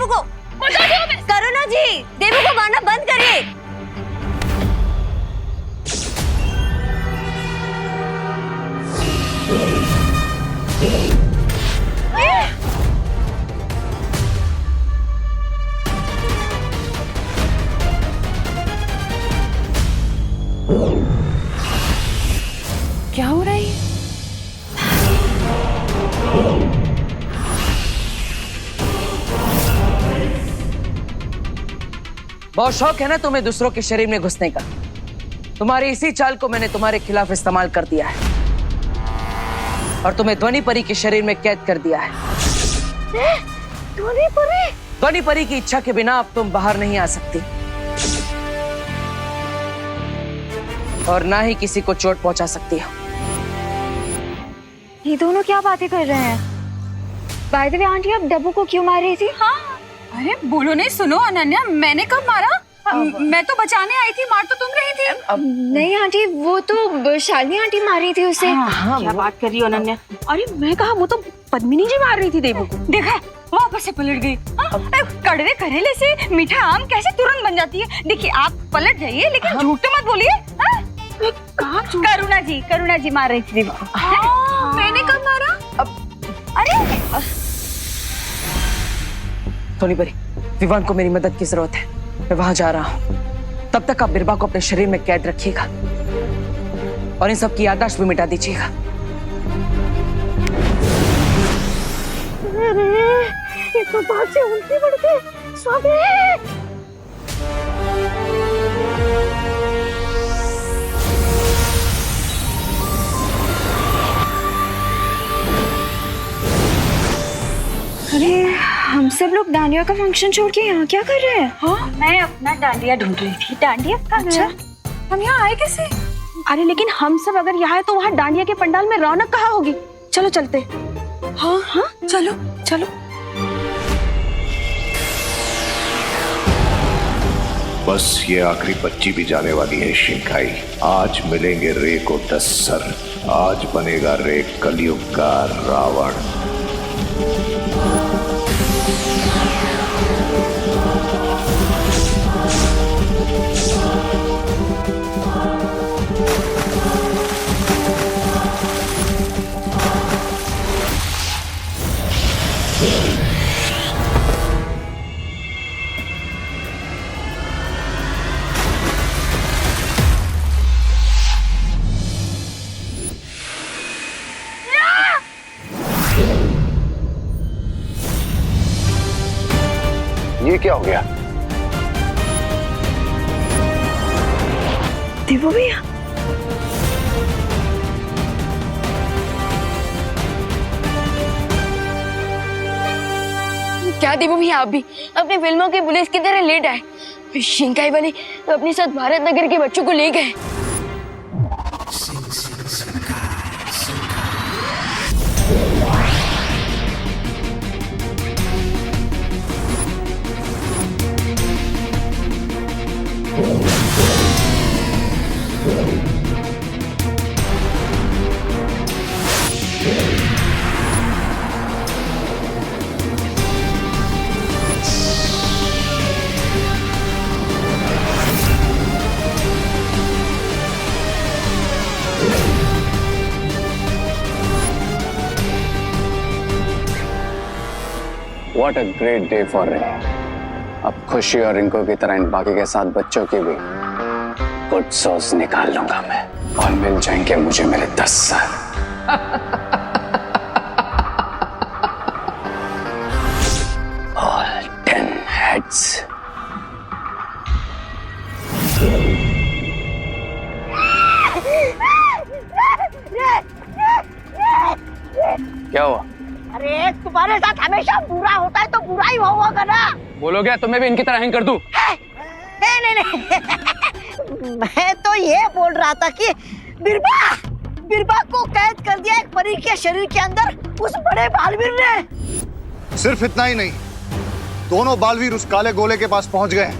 को करुणा जी, देवू को मारना बंद करिए। क्या हो रहा है? बहुत शौक है ना तुम्हें दूसरों के शरीर में घुसने का। तुम्हारी इसी चाल को मैंने तुम्हारे खिलाफ इस्तेमाल कर दिया है और तुम्हें ध्वनि परी के शरीर में कैद कर दिया है। ध्वनि परी? ध्वनि परी की इच्छा के बिना अब तुम बाहर नहीं आ सकती और ना ही किसी को चोट पहुंचा सकती हो। ये दोनों क्या बातें कर रहे हैं? बाय द वे आंटी, आप डब्बू को क्यों मार रही थी? हाँ, अरे बोलो नहीं। सुनो अनन्या, मैंने कब मारा? मैं तो बचाने आई थी, मार तो तुम रही थी। नहीं आंटी, वो तो शालिनी आंटी मार रही थी उसे। क्या बात कर रही हो अनन्या? अरे मैं कहा, वो तो पद्मिनी जी मार रही थी देवू को। देखा, वापस से पलट गई। कड़वे करेले से मीठा आम कैसे तुरंत बन जाती है। देखिए, आप पलट जाइए लेकिन झूठ तो मत बोलिए। करुणा जी मार रही थी देवू को। मैंने कब मारा? अरे ध्वनि परी, विवान को मेरी मदद की जरूरत है। मैं वहां जा रहा हूं। तब तक आप बिरबा को अपने शरीर में कैद रखिएगा और इन सब की याददाश्त भी मिटा दीजिएगा। ये तो बात से उल्टी पड़ गई। स्वामी, अरे हम सब लोग डांडिया का फंक्शन छोड़ के यहाँ क्या कर रहे हैं? हाँ, मैं अपना डांडिया ढूंढ रही थी। डांडिया? अच्छा, हम यहाँ आए कैसे? अरे लेकिन हम सब अगर यहाँ है तो वहाँ डांडिया के पंडाल में रौनक कहाँ होगी? चलो चलते। हाँ हाँ, चलो चलो। बस ये आखिरी बच्ची भी जाने वाली है शिंकाई। आज मिलेंगे रे को 10 सर। आज बनेगा रे कलयुग का रावण। ये क्या हो गया? देवू भैया, क्या देवू भैया, आप भी अपनी फिल्मों की पुलिस की तरह लेट आए। शिंकाई वाले अपने साथ भारत नगर के बच्चों को ले गए। What a great day for Ray. अब खुशी और रिंको की तरह इन बाकी के 7 बच्चों की भी कुछ सोच निकाल लूंगा मैं और मिल जाएंगे मुझे मेरे 10 सर। All 10 heads. क्या हुआ? अरे तुम्हारे साथ हमेशा बुरा होता है तो बुरा ही होगा ना। बोलो क्या तुम्हें भी इनकी तरह हैंग कर दूं? नहीं मैं तो ये बोल रहा था कि बिरबा को कैद कर दिया एक परी के शरीर के अंदर उस बड़े बालवीर ने। सिर्फ इतना ही नहीं, दोनों बालवीर उस काले गोले के पास पहुंच गए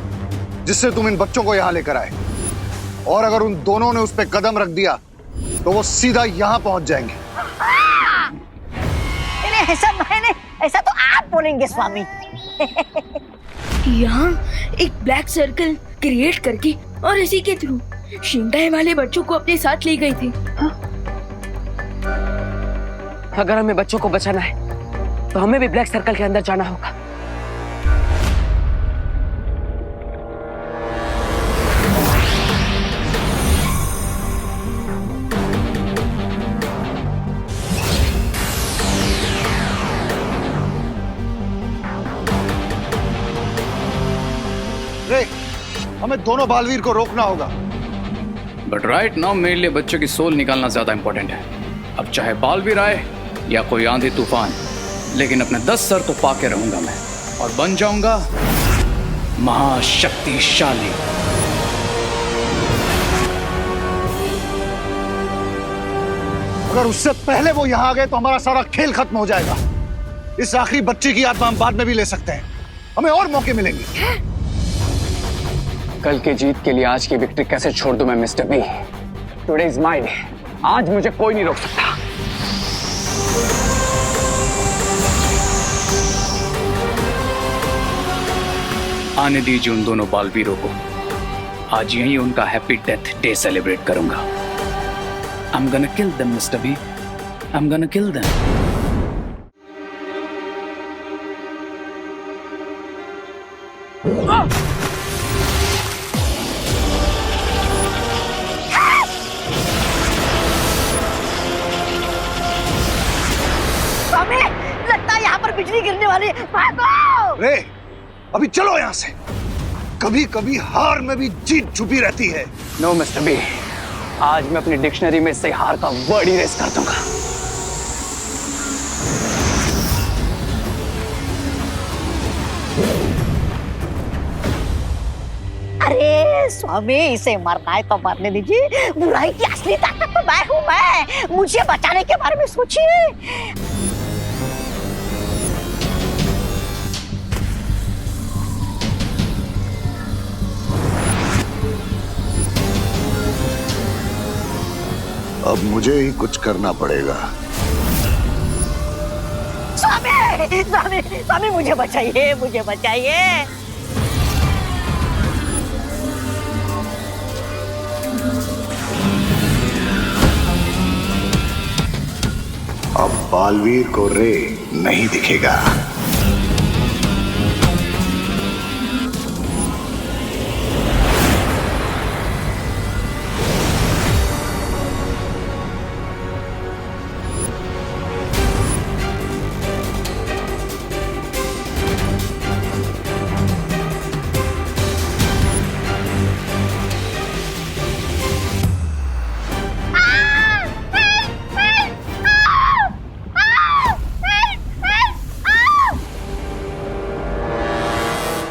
जिससे तुम इन बच्चों को यहाँ लेकर आए। और अगर उन दोनों ने उस पर कदम रख दिया तो वो सीधा यहाँ पहुंच जाएंगे। ऐसा तो आप बोलेंगे स्वामी। यहाँ एक ब्लैक सर्कल क्रिएट करके और इसी के थ्रू शिंगाई वाले बच्चों को अपने साथ ले गई थी। अगर हमें बच्चों को बचाना है तो हमें भी ब्लैक सर्कल के अंदर जाना होगा। रे, हमें दोनों बालवीर को रोकना होगा। बट राइट नाउ मेरे लिए बच्चों की सोल निकालना ज्यादा इंपॉर्टेंट है। अब चाहे बालवीर आए या कोई आंधी तूफान, लेकिन अपने 10 सर तो पाके रहूंगा मैं और बन जाऊंगा महाशक्तिशाली। अगर उससे पहले वो यहाँ आ गए तो हमारा सारा खेल खत्म हो जाएगा। इस आखिरी बच्चे की आत्मा हम बाद में भी ले सकते हैं, हमें और मौके मिलेंगे। कल की जीत के लिए आज की विक्ट्री कैसे छोड़ दूं मैं mister B? Today is my day. आज मुझे कोई नहीं रोक सकता। आने दीजिए उन दोनों बालवीरों को। आज यही उनका हैप्पी डेथ डे सेलिब्रेट करूंगा। I'm gonna kill them, Mr. B. I'm gonna kill them. स्वामी, लगता है यहाँ पर बिजली गिरने वाली है। भागो! रे, अभी चलो यहाँ से। कभी कभी हार में भी जीत छुपी रहती है। No, Mr. B. आज मैं अपनी डिक्शनरी में से हार का वर्ड इरेज कर दूंगा। अरे स्वामी, इसे मरना है तो मरने दीजिए। बुराई की असली ताकत तो मैं हूँ। मैं मुझे बचाने के बारे में सोचिए। अब मुझे ही कुछ करना पड़ेगा। स्वामी, स्वामी, स्वामी, मुझे बचाइए, मुझे बचाइए। अब बालवीर को रे नहीं दिखेगा।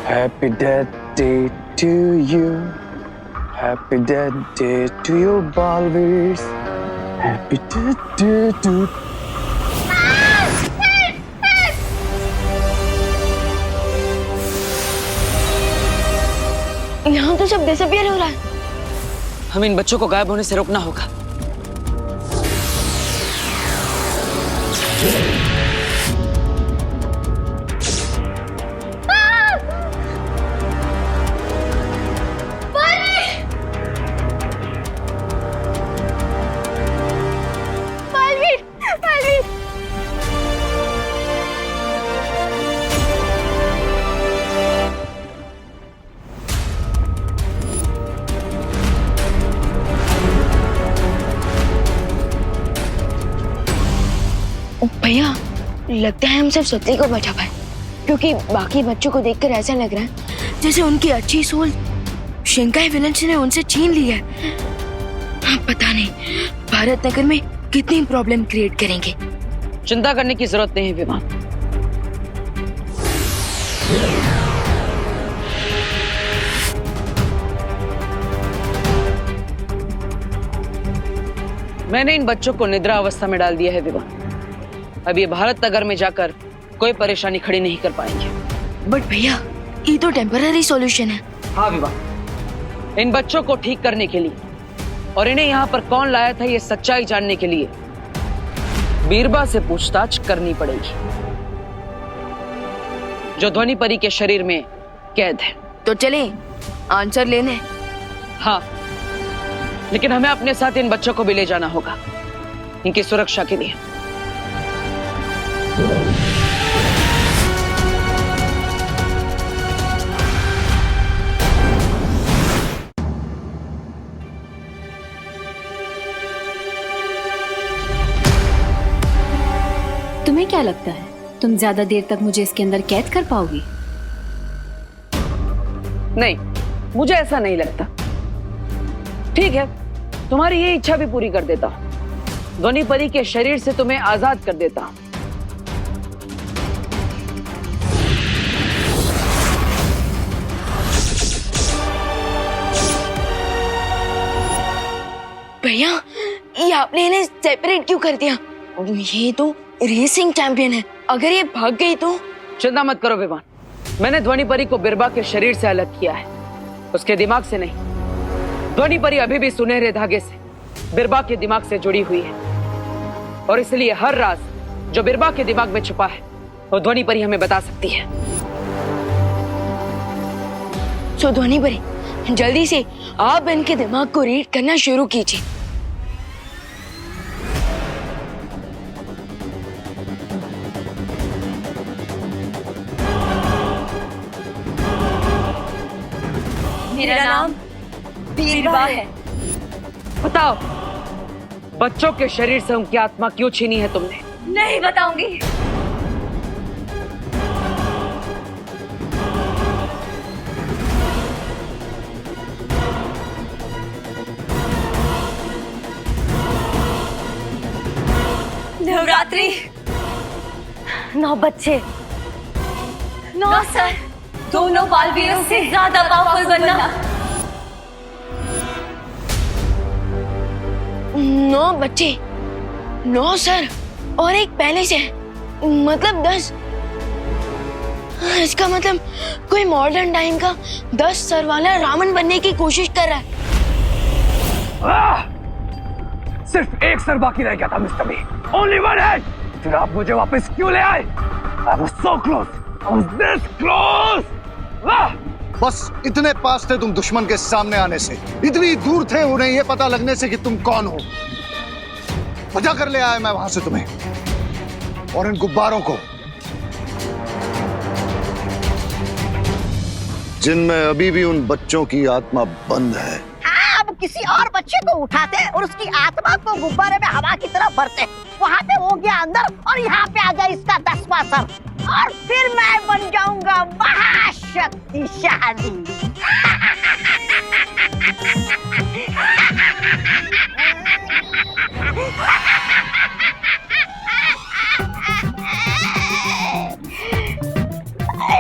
Happy death day to you. Happy death day to you, Balveers. Happy death day to यहाँ तो सब डिसअपियर हो रहा है। हमें इन बच्चों को गायब होने से रोकना होगा। भैया, लगता है हम सिर्फ सत्ती को बचा पाए, क्योंकि बाकी बच्चों को देखकर ऐसा लग रहा है जैसे उनकी अच्छी सोल शिंकाई विलन्स ने उनसे छीन ली है। पता नहीं भारत नगर में कितनी प्रॉब्लम क्रिएट करेंगे। चिंता करने की जरूरत नहीं है विमान। मैंने इन बच्चों को निद्रा अवस्था में डाल दिया है विमान। अब ये भारत नगर में जाकर कोई परेशानी खड़ी नहीं कर पाएंगे। बट भैया, ये तो टेम्पररी सॉल्यूशन है। हाँ विवाह, इन बच्चों को ठीक करने के लिए और इन्हें यहाँ पर कौन लाया था ये सच्चाई जानने के लिए बीरबा से पूछताछ करनी पड़ेगी। जो ध्वनि परी के शरीर में कैद है। तो चले आंसर लेने। हाँ, लेकिन हमें अपने साथ इन बच्चों को भी ले जाना होगा, इनकी सुरक्षा के लिए। तुम्हें क्या लगता है तुम ज्यादा देर तक मुझे इसके अंदर कैद कर पाओगी? नहीं, मुझे ऐसा नहीं लगता। ठीक है, तुम्हारी ये इच्छा भी पूरी कर देता हूं। ध्वनि परी के शरीर से तुम्हें आजाद कर देता हूं। भैया, ये आपने इन्हें सेपरेट क्यों कर दिया? ये तो रेसिंग चैंपियन है, अगर ये भाग गई तो? चिंता मत करो विवान, मैंने ध्वनि परी को बिरबा के शरीर से अलग किया है, उसके दिमाग से नहीं। ध्वनि परी अभी भी सुनहरे धागे से बिरबा के दिमाग से जुड़ी हुई है, और इसलिए हर राज जो बिरबा के दिमाग में छुपा है वो ध्वनि परी हमें बता सकती है। सो ध्वनि परी, जल्दी से आप इनके दिमाग को रीड करना शुरू कीजिए। मेरा नाम बिरबा है। बताओ, बच्चों के शरीर से उनकी आत्मा क्यों छीनी है तुमने? नहीं बताऊंगी। नवरात्रि, 9 बच्चे, 9 सर, दोनों बालवीरों से ज्यादा पावरफुल बनना। 9 बच्चे, 9 सर और एक पहले से, मतलब 10। इसका मतलब कोई मॉडर्न टाइम का 10 सर वाला रावण बनने की कोशिश कर रहा है। सिर्फ एक सर बाकी रह गया था mister B. Only one head. फिर आप मुझे वापस क्यों ले आए? I was so close. I was this close. बस इतने पास थे तुम दुश्मन के सामने आने से, इतनी दूर थे उन्हें ये पता लगने से कि तुम कौन हो। बजा कर ले आया मैं वहां से तुम्हें और इन गुब्बारों को, जिनमें अभी भी उन बच्चों की आत्मा बंद है। अब किसी और बच्चे को उठाते और उसकी आत्मा को गुब्बारे में हवा की तरफ भरते, वहाँ पे हो गया अंदर और यहाँ पे आ गया इसका 10वां सर, और फिर मैं बन जाऊंगा महाशक्तिशाली।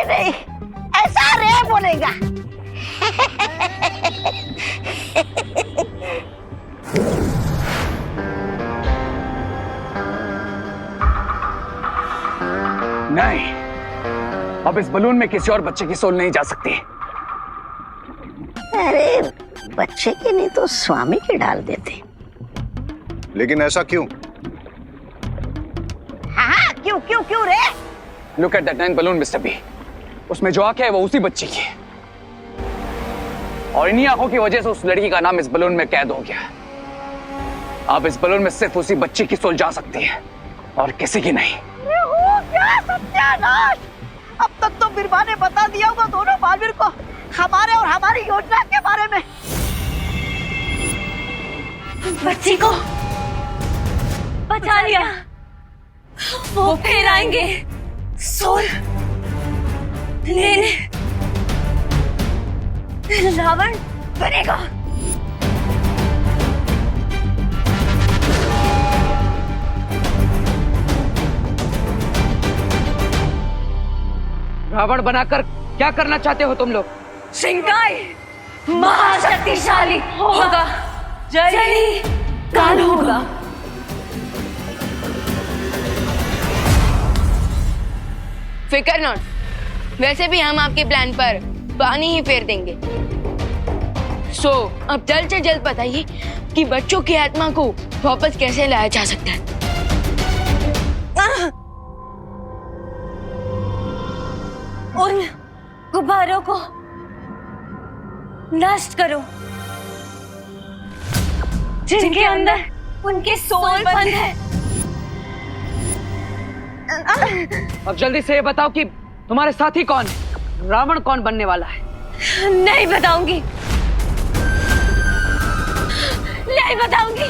नहीं, ऐसा रे बोलेगा। नहीं, अब इस बलून में किसी और बच्चे की सोल नहीं जा सकती। अरे बच्चे की नहीं तो स्वामी की डाल देते। लेकिन ऐसा क्यों? हाँ, क्यों क्यों क्यों रे? Look at that 9 balloon mister B. उसमें जो आंखें है वो उसी बच्ची की है, और इन्हीं आंखों की वजह से उस लड़की का नाम इस बलून में कैद हो गया। अब इस बलून में सिर्फ उसी बच्ची की सोल जा सकती है और किसी की नहीं। क्या सत्यानाश! अब तक तो बिरबा ने बता दिया होगा दोनों बालवीर को हमारे और हमारी योजना के बारे में। बच्ची को बचा लिया, वो फिर आएंगे सोल लेने। रावण बनेगा। रावण बनाकर क्या करना चाहते हो तुम लोग? शिंकाई महाशक्तिशाली होगा, जली काल होगा। फिकर नॉट, वैसे भी हम आपके प्लान पर पानी ही फेर देंगे। सो अब जल्द से जल्द बताइए कि बच्चों की आत्मा को वापस कैसे लाया जा सकता है। उन गुब्बारों को नष्ट करो जिनके अंदर उनके सोल बंद है। अब जल्दी से ये बताओ कि तुम्हारे साथी कौन है, रावण कौन बनने वाला है? नहीं बताऊंगी, नहीं बताऊंगी।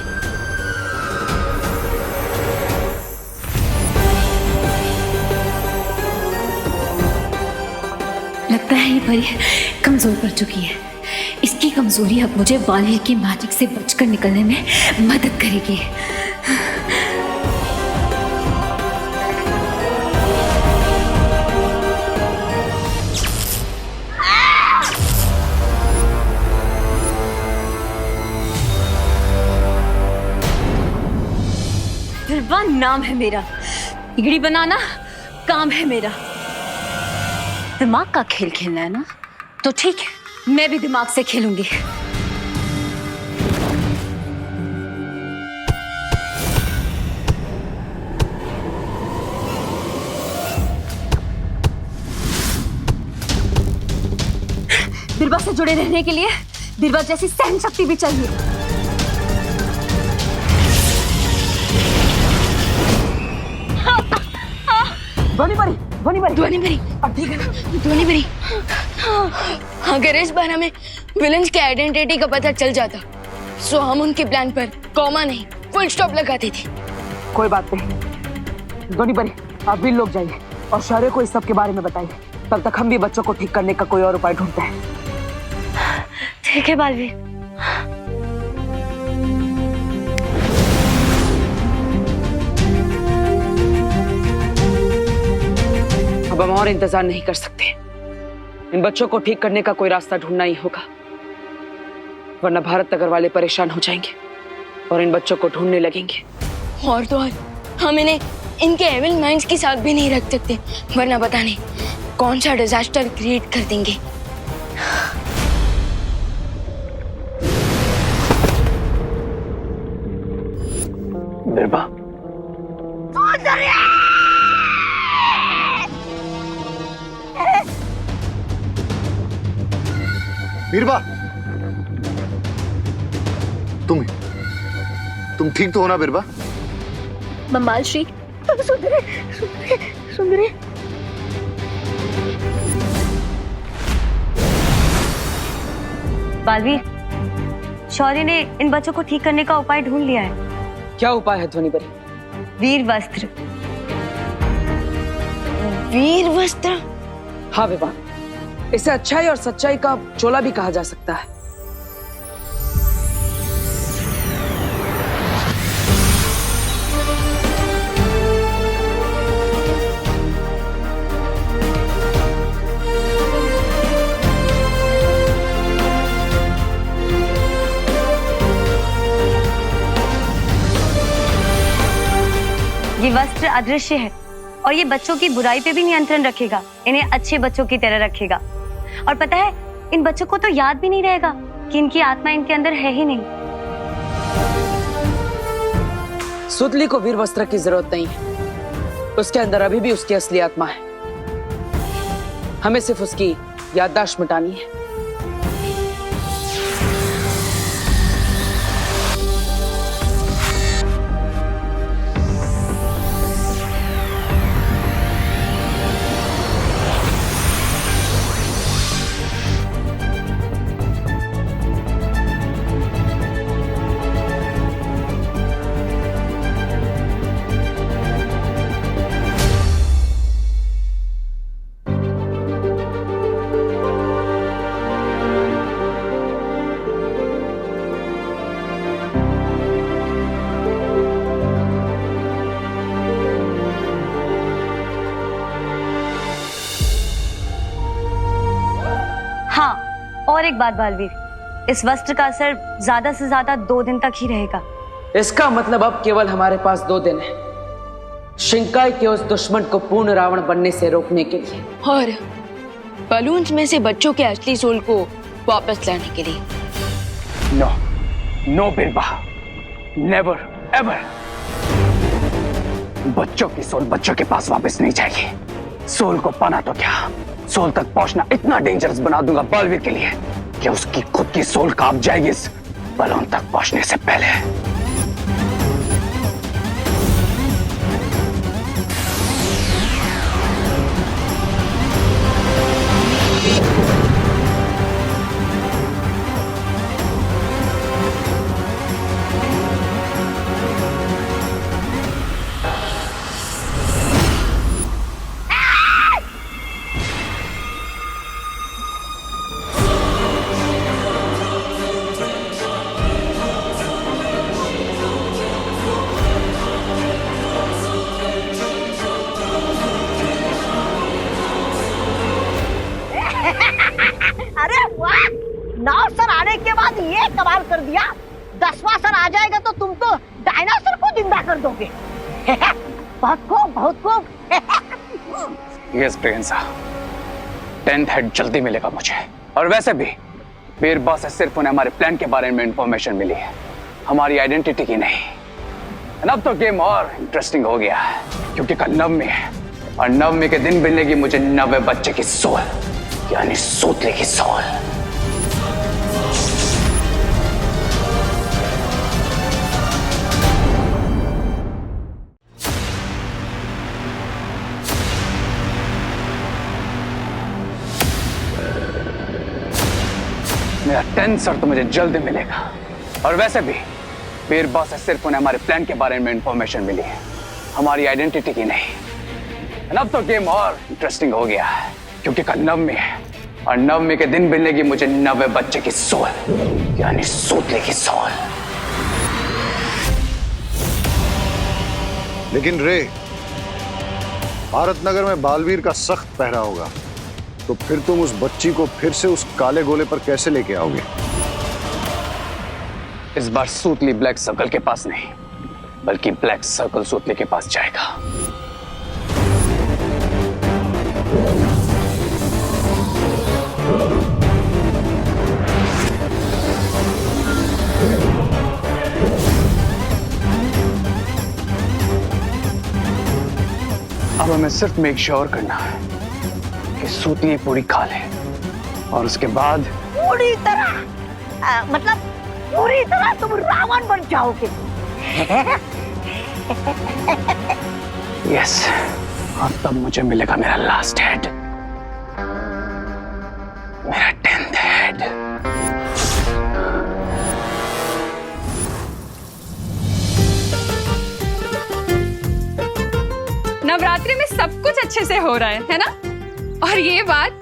लगता है ये परी कमजोर पड़ चुकी है। इसकी कमजोरी अब मुझे वालिर की मैजिक से बचकर निकलने में मदद करेगी। बिरबा नाम है मेरा, बिगड़ी बनाना काम है मेरा। दिमाग का खेल खेलना है ना, तो ठीक है, मैं भी दिमाग से खेलूंगी। बिरबा से जुड़े रहने के लिए बिरबा जैसी सहन शक्ति भी चाहिए। ध्वनि परी, अब ठीक है ना? ध्वनि परी, अगर इस बार हमें विलन्स की आइडेंटिटी का पता चल जाता, सो हम उनके प्लान पर कॉमा नहीं फुल स्टॉप लगाते थे। कोई बात नहीं, ध्वनि परी आप भी लोग जाइए और शौर्य को इस सब के बारे में बताइए। तब तक हम भी बच्चों को ठीक करने का कोई और उपाय ढूंढते हैं। ठीक है बालवीर। अब हम और इंतजार नहीं कर सकते, इन बच्चों को ठीक करने का कोई रास्ता ढूंढना ही होगा, वरना भारत नगर वाले परेशान हो जाएंगे और इन बच्चों को ढूंढने लगेंगे। और तो और हम इन्हें इनके एविल माइंड्स के साथ भी नहीं रख सकते, वरना पता नहीं कौन सा डिजास्टर क्रिएट कर देंगे। बिरबा, बीरबा, तुम ठीक तो हो ना बीरबा? ममाल श्री, सुंदरी, सुंदरी। बालवीर, शौर्य ने इन बच्चों को ठीक करने का उपाय ढूंढ लिया है। क्या उपाय है ध्वनि परी? वीर वस्त्र। वीर वस्त्र? हाँ विवाह, इसे अच्छाई और सच्चाई का चोला भी कहा जा सकता है। ये वस्त्र अदृश्य है और ये बच्चों की बुराई पे भी नियंत्रण रखेगा, इन्हें अच्छे बच्चों की तरह रखेगा। और पता है, इन बच्चों को तो याद भी नहीं रहेगा कि इनकी आत्मा इनके अंदर है ही नहीं। सुतली को वीर वस्त्र की जरूरत नहीं है, उसके अंदर अभी भी उसकी असली आत्मा है। हमें सिर्फ उसकी याददाश्त मिटानी है। हाँ, और एक बात बालवीर, इस वस्त्र का असर ज्यादा से ज्यादा 2 दिन तक ही रहेगा। इसका मतलब अब केवल हमारे पास 2 दिन है शिंकाई के उस दुश्मन को पूर्ण रावण बनने से रोकने के लिए, और बलून्स में से बच्चों के असली सोल को वापस लाने के लिए। No, no Birba, never ever. बच्चों की सोल बच्चों के पास वापस नहीं जाएगी। सोल को पाना तो क्या, सोल तक पहुंचना इतना डेंजरस बना दूंगा बालवीर के लिए कि उसकी खुद की सोल कांप जाएगी इस बलून तक पहुंचने से पहले। अरे वाह, 9 सर आने के बाद ये कमाल कर दिया। 10वां सर आ जाएगा तो तुम तो डायनासोर को जिंदा कर दोगे। बहुत खूब, बहुत खूब। यस प्रियंसा, 10th हेड जल्दी मिलेगा मुझे। और वैसे भी बीरबल से सिर्फ उन्हें हमारे प्लान के बारे में इंफॉर्मेशन मिली है, हमारी आइडेंटिटी की नहीं। अब तो गेम और इंटरेस्टिंग हो गया है, क्योंकि कल नवमी है और नवमी के दिन मिलेगी मुझे 90 बच्चे की सोल, यानी सूतले की सोल। मेरा 10th सर तो मुझे जल्द मिलेगा। और वैसे भी बीरबल से सिर्फ उन्हें हमारे प्लान के बारे में इंफॉर्मेशन मिली है, हमारी आइडेंटिटी की नहीं। अब तो गेम और इंटरेस्टिंग हो गया है, क्योंकि कल नवमी है और नवमी के दिन मिलेगी मुझे 90 बच्चे की सोल, यानी सूतले की सोल। लेकिन रे, भारत नगर में बालवीर का सख्त पहरा होगा, तो फिर तुम उस बच्ची को फिर से उस काले गोले पर कैसे लेके आओगे? इस बार सूतली ब्लैक सर्कल के पास नहीं, बल्कि ब्लैक सर्कल सूतले के पास जाएगा। अब हमें सिर्फ मेक श्योर करना है कि सूतली पूरी खा ले, और उसके बाद पूरी तरह मतलब पूरी तरह तुम रावण बन जाओगे। यस, और तब मुझे मिलेगा मेरा लास्ट हेड, मेरा 10th हेड। नवरात्रि में सब कुछ अच्छे से हो रहा है ना? और ये बात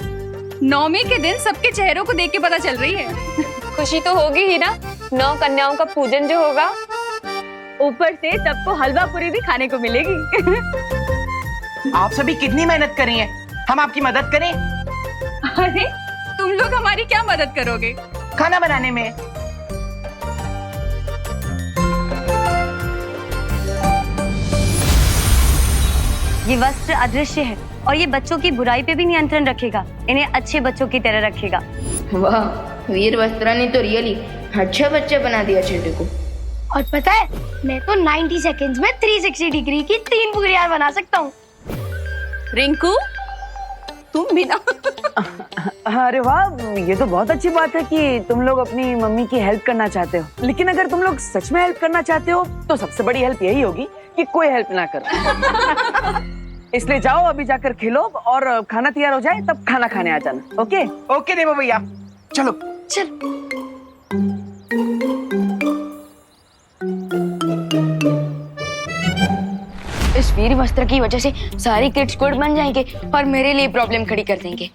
नवमी के दिन सबके चेहरों को देख के पता चल रही है। खुशी तो होगी ही ना, 9 कन्याओं का पूजन जो होगा, ऊपर से सबको हलवा पूरी भी खाने को मिलेगी। आप सभी कितनी मेहनत कर रही हैं, हम आपकी मदद करें? अरे तुम लोग हमारी क्या मदद करोगे? खाना बनाने में। ये वस्त्र अदृश्य है और ये बच्चों की बुराई पे भी नियंत्रण रखेगा, इन्हें अच्छे बच्चों की तरह रखेगा। वाह, वीर वस्त्रा ने तो रियली अच्छा बच्चा बना दिया चिंटू को। और पता है, मैं तो 90 सेकंड्स में 360 डिग्री की 3 पूरियां बना सकता हूँ। रिंकू, तुम भी ना। अरे वाह, ये तो बहुत अच्छी बात है कि तुम लोग अपनी मम्मी की हेल्प करना चाहते हो। लेकिन अगर तुम लोग सच में हेल्प करना चाहते हो तो सबसे बड़ी हेल्प यही होगी कि कोई हेल्प ना करे। इसलिए जाओ, अभी जाकर खेलो और खाना तैयार हो जाए तब खाना खाने आ जाना। ओके ओके देवो भैया, चलो चल। इस वीर वस्त्र की वजह से सारे किड्स गुड बन जाएंगे और मेरे लिए प्रॉब्लम खड़ी कर देंगे।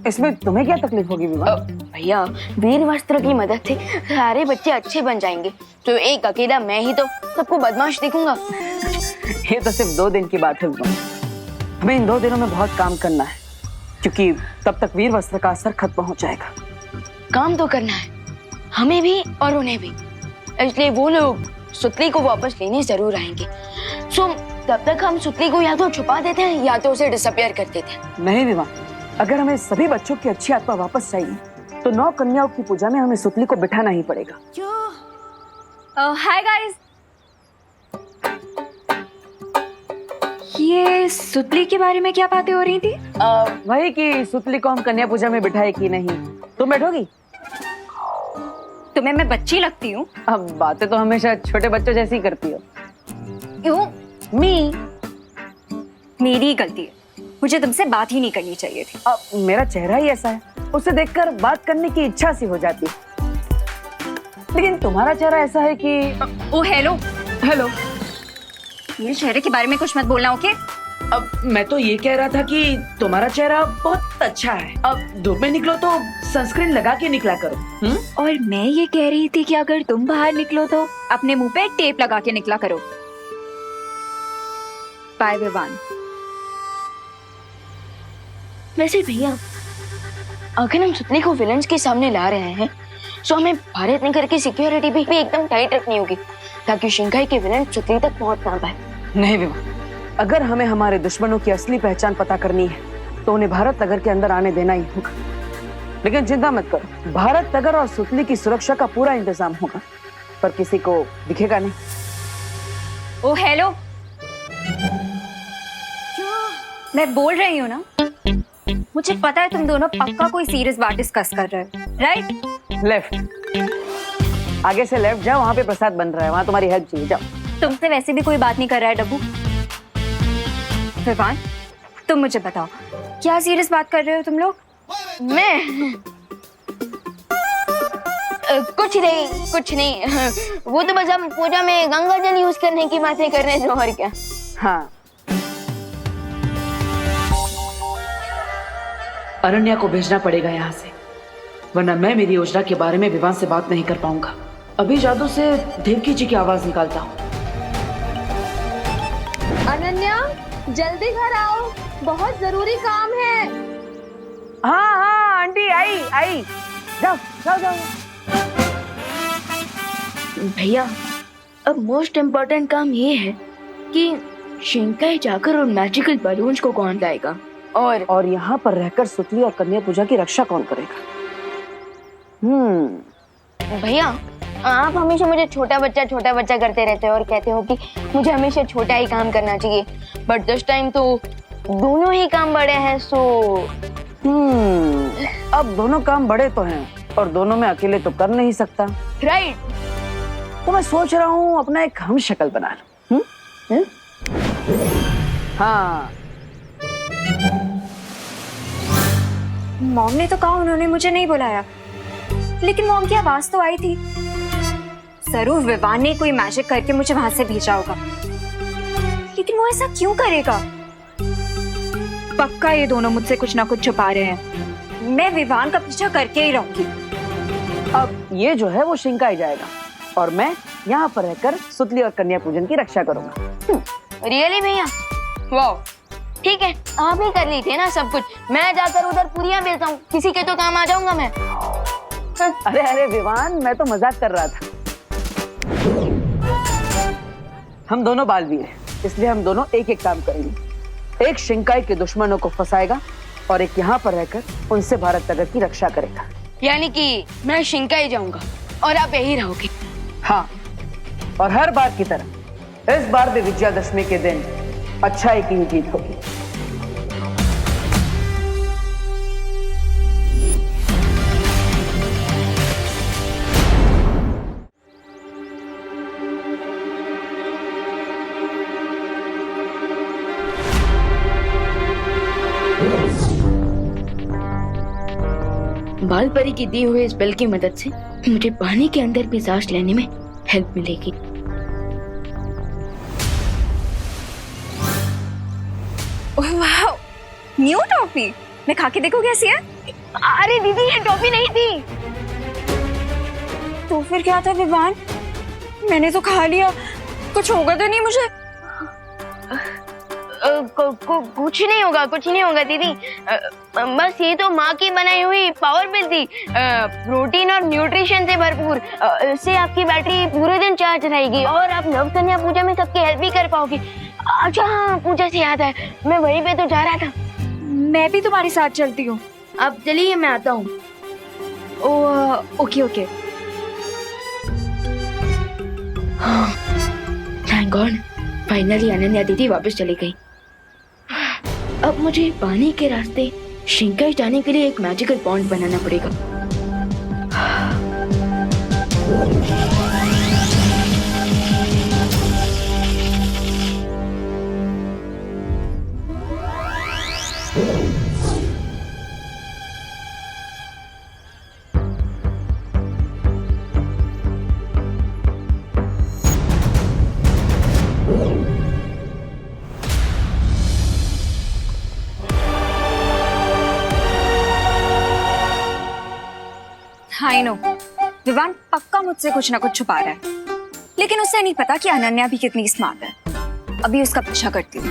इसमें तुम्हें क्या तकलीफ होगी विवाह? भैया, वीर वस्त्र की मदद से सारे बच्चे अच्छे बन जाएंगे, तो एक अकेला मैं ही तो सबको बदमाश दिखूंगा। ये तो सिर्फ 2 दिन की बात है विवाह, हमें इन 2 दिनों में बहुत काम करना है, क्योंकि तब तक वीर वस्त्र का असर खत्म हो जाएगा। काम तो करना है हमें भी और उन्हें भी, इसलिए वो लोग सुतली को वापस लेने जरूर आएंगे। सो तब तक हम सुतली को या तो छुपा देते हैं या तो उसे डिसअपियर कर देते हैं। नहीं विवाह, अगर हमें सभी बच्चों की अच्छी आत्मा वापस चाहिए तो 9 कन्याओं की पूजा में हमें सुतली को बिठाना ही पड़ेगा। हाय गाइस, ये सुतली के बारे में क्या बातें हो रही थी? वही कि सुतली को हम कन्या पूजा में बिठाए कि नहीं। तुम बैठोगी? तुम्हें मैं बच्ची लगती हूँ? अब बातें तो हमेशा छोटे बच्चों जैसी ही करती हो। क्यों? मेरी गलती है, मुझे तुमसे बात ही नहीं करनी चाहिए थी। अब मेरा चेहरा ही ऐसा है, उसे देखकर बात करने की इच्छा सी हो जाती है। लेकिन तुम्हारा चेहरा ऐसा है कि ओ हेलो हेलो। मेरे चेहरे के बारे में कुछ मत बोलना, ओके? अब मैं तो ये कह रहा था कि तुम्हारा चेहरा बहुत अच्छा है। अब धूप में निकलो तो सनस्क्रीन लगा के निकला करो। और मैं ये कह रही थी कि अगर तुम बाहर निकलो तो अपने मुंह पे टेप लगा के निकला करो। बाय विवान। वैसे भैया, अगर हम सुतली को विलन्स के सामने ला रहे हैं तो हमें भारत नगर की सिक्योरिटी भी एकदम टाइट रखनी होगी ताकि शिंकाई के विलन सुतली तक पहुंच ना पाए। नहीं विवान, अगर हमें हमारे दुश्मनों की असली पहचान पता करनी है तो उन्हें भारत नगर के अंदर आने देना ही होगा। लेकिन चिंता मत करो, भारत नगर और सुतली की सुरक्षा का पूरा इंतजाम होगा, पर किसी को दिखेगा नहीं। ओ हेलो, मैं बोल रही हूँ ना, मुझे पता है तुम दोनों पक्का कोई सीरियस बात डिस्कस कर रहे हो, राइट? लेफ्ट, आगे से लेफ्ट जाओ, वहाँ पे प्रसाद बन रहा है, वहाँ तुम्हारी हेल्प चाहिए, जाओ। तुमसे वैसे भी कोई बात नहीं कर रहा है डब्बू। विवान, तुम मुझे बताओ, क्या सीरियस बात कर रहे हो तुम लोग? मैं कुछ नहीं, वो तो बस हम पूजा में गंगा जल यूज करने की बातें कर रहे थे, और क्या। हाँ, अनन्या को भेजना पड़ेगा यहाँ से, वरना मैं मेरी योजना के बारे में विवान से बात नहीं कर पाऊंगा। अभी जादू से देवकी जी की आवाज निकालता हूँ। अनन्या, जल्दी घर आओ, बहुत जरूरी काम है। हाँ हाँ आंटी, आई, जाओ जाओ जाओ। भैया, अब मोस्ट इम्पोर्टेंट काम ये है कि शिंकाई जाकर उन मैजिकल बलून्स को कौन लाएगा, और यहाँ पर रहकर सुतली और कन्या पूजा की रक्षा कौन करेगा? भैया, आप हमेशा मुझे छोटा बच्चा करते रहते हो और कहते हो कि मुझे हमेशा छोटा ही काम करना चाहिए, बट दिस टाइम तो दोनों ही काम बड़े हैं, सो अब दोनों काम बड़े तो हैं और दोनों में अकेले तो कर नहीं सकता, राइट? तो मैं सोच रहा हूँ अपना एक हम शक्ल बना लूं। हाँ, मॉम ने तो कहा उन्होंने मुझे नहीं बुलाया, लेकिन मॉम की आवाज तो आई थी। जरूर विवान ने कोई मैजिक करके मुझे वहां से भेजा होगा, लेकिन वो ऐसा क्यों करेगा? पक्का ये दोनों मुझसे कुछ ना कुछ छुपा रहे हैं। मैं विवान का पीछा करके ही रहूंगी। अब ये जो है वो शिंकाई जाएगा और मैं यहाँ पर रहकर सुतली और कन्या पूजन की रक्षा करूंगा। रियली भैया? वाह, ठीक है, आप ही कर लीजिए ना सब कुछ, मैं जाकर उधर पूरियां बेचता हूँ, किसी के तो काम आ जाऊंगा मैं। अरे विवान, मैं तो मजाक कर रहा था। हम दोनों बालवीर हैं, इसलिए हम दोनों एक एक काम करेंगे। एक शिंकाई के दुश्मनों को फंसाएगा और एक यहाँ पर रहकर उनसे भारत नगर की रक्षा करेगा। यानी कि मैं शिंकाई जाऊंगा और आप यही रहोगे? हाँ, और हर बार की तरह इस बार भी विजयादशमी के दिन अच्छाई की ही जीत होगी। बाल परी की दी हुई स्पेल की मदद से मुझे पानी के अंदर भी सांस लेने में हेल्प मिलेगी। ओह वाह, न्यू टॉफी। मैं खा के देखो कैसी है। अरे दीदी, ये टॉफी नहीं थी। तो फिर क्या था विवान? मैंने तो खा लिया, कुछ होगा तो नहीं मुझे? कुछ नहीं होगा दीदी, बस ये तो माँ की बनाई हुई पावर पिल थी, प्रोटीन और न्यूट्रिशन से भरपूर। इससे आपकी बैटरी पूरे दिन चार्ज रहेगी और आप नव कन्या पूजा में सबकी हेल्प भी कर पाओगे। अच्छा हाँ, पूजा से याद है, मैं वहीं पे तो जा रहा था। मैं भी तुम्हारे साथ चलती हूँ। अब चलिए, मैं आता हूँ। Okay okay. Thank God, finally Ananya दीदी वापस चली गई। अब मुझे पानी के रास्ते शिंकाई जाने के लिए एक मैजिकल पॉन्ड बनाना पड़ेगा। आई नो विवान पक्का मुझसे कुछ ना कुछ छुपा रहा है, लेकिन उसे नहीं पता कि अनन्या भी कितनी स्मार्ट है। अभी उसका पीछा करती हूँ।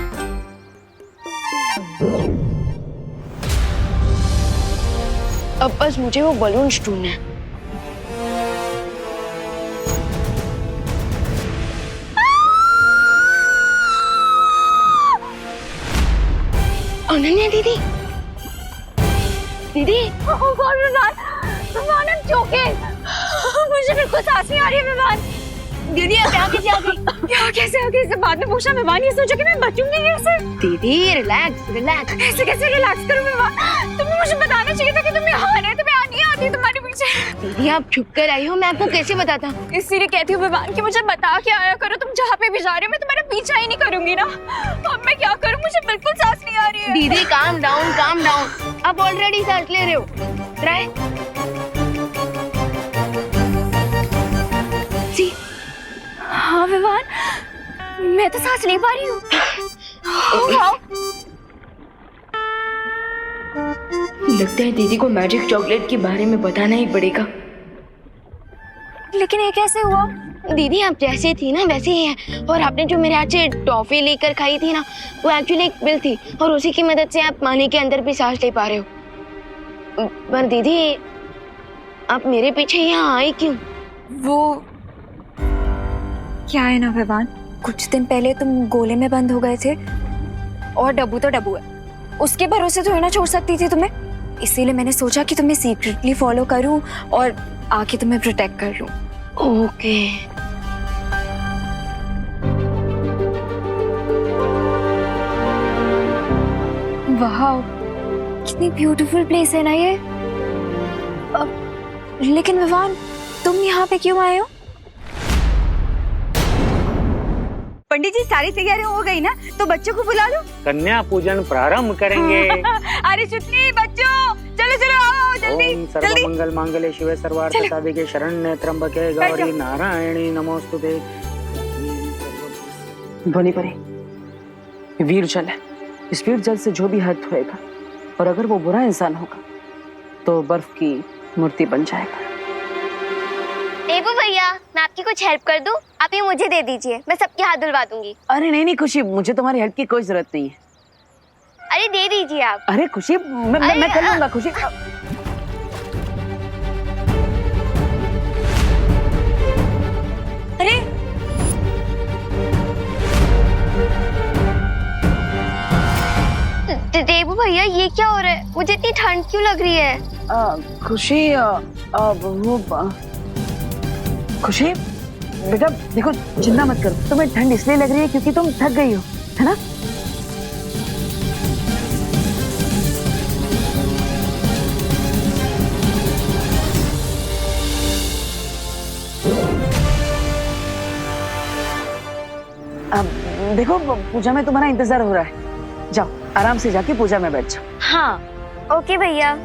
अब बस मुझे वो बलून्स ढूंढना है। अनन्या दीदी, दीदी, विमान मुझे बिल्कुल सांस नहीं आ रही है। विमान दीदी आप यहाँ कैसे आ गई? यहाँ कैसे आ गई? इसे बाद में पूछा। विमान ये सोचा कि मैं बचूंगी कैसे? दीदी रिलैक्स रिलैक्स। ऐसे कैसे रिलैक्स करूं विमान? तुम्हें मुझे बताना चाहिए था कि तुम यहाँ आ रहे थे। मैं नहीं आती तुम्हारे पीछे। दीदी आप छुप कर आई हो, मैं आपको कैसे बताता? इसीलिए कहती हूँ विमान कि मुझे बता के आया करो। तुम जहाँ पे भी जा रहे हो मैं तुम्हारा पीछा ही नहीं करूंगी ना। अब मैं क्या करूँ? मुझे बिल्कुल सांस नहीं आ रही है। दीदी काम डाउन काम डाउन। आप ऑलरेडी सांस ले रहे हो। ट्राई। हाँ विमान, मैं तो सांस ले पा रही हूँ। लगता है दीदी को मैजिक चॉकलेट के बारे में बताना ही पड़ेगा। लेकिन ये कैसे हुआ? दीदी आप जैसे थी ना वैसे ही हैं, और आपने जो मेरे हाथ से टॉफी लेकर खाई थी ना, वो एक्चुअली एक पिल थी, और उसी की मदद से आप पानी के अंदर भी सांस ले पा रहे हो। पर दीदी आप मेरे पीछे यहाँ आई क्यों? वो क्या है ना विवान, कुछ दिन पहले तुम गोले में बंद हो गए थे, और डब्बू तो डब्बू है, उसके भरोसे तो ना छोड़ सकती थी तुम्हें। इसीलिए मैंने सोचा कि तुम्हें सीक्रेटली फॉलो करूं और आके तुम्हें प्रोटेक्ट कर लूं। ओके। वाह, कितनी ब्यूटीफुल प्लेस है ना ये। लेकिन विवान तुम यहाँ पे क्यों आए हो? पंडित जी सारी तैयारियां हो गई ना, तो बच्चों को बुला लो। कन्या पूजन प्रारंभ करेंगे। अरे चुटनी बच्चों, चलो चलो आओ जल्दी ओम जल्दी। सर्वमंगल मांगल्ये शिवे सर्वार्थ साधिके शरण्ये त्र्यंबके गौरी नारायणी नमोस्तुते। ध्वनि परी, ये वीर जल है। इस वीर जल से जो भी हर्ट होएगा, और अगर वो बुरा इंसान होगा तो बर्फ की मूर्ति बन जाएगा। देवू भैया, मैं आपकी कुछ हेल्प कर दूं? आप ये मुझे दे दीजिए, मैं सबके हाथ धुलवा दूंगी। अरे नहीं नहीं खुशी, मुझे तुम्हारी हेल्प की कोई जरूरत नहीं है। अरे दे दीजिए आप। अरे खुशी, मैं कर लूंगा खुशी। अरे देवू भैया ये क्या हो रहा है? मुझे इतनी ठंड क्यों लग रही है? खुशी खुशी बेटा देखो, चिंता मत करो। तुम्हें ठंड इसलिए लग रही है क्योंकि तुम थक गई हो, है ना? अब देखो पूजा में तुम्हारा इंतजार हो रहा है, जाओ आराम से जाके पूजा में बैठ जाओ। हाँ ओके भैया।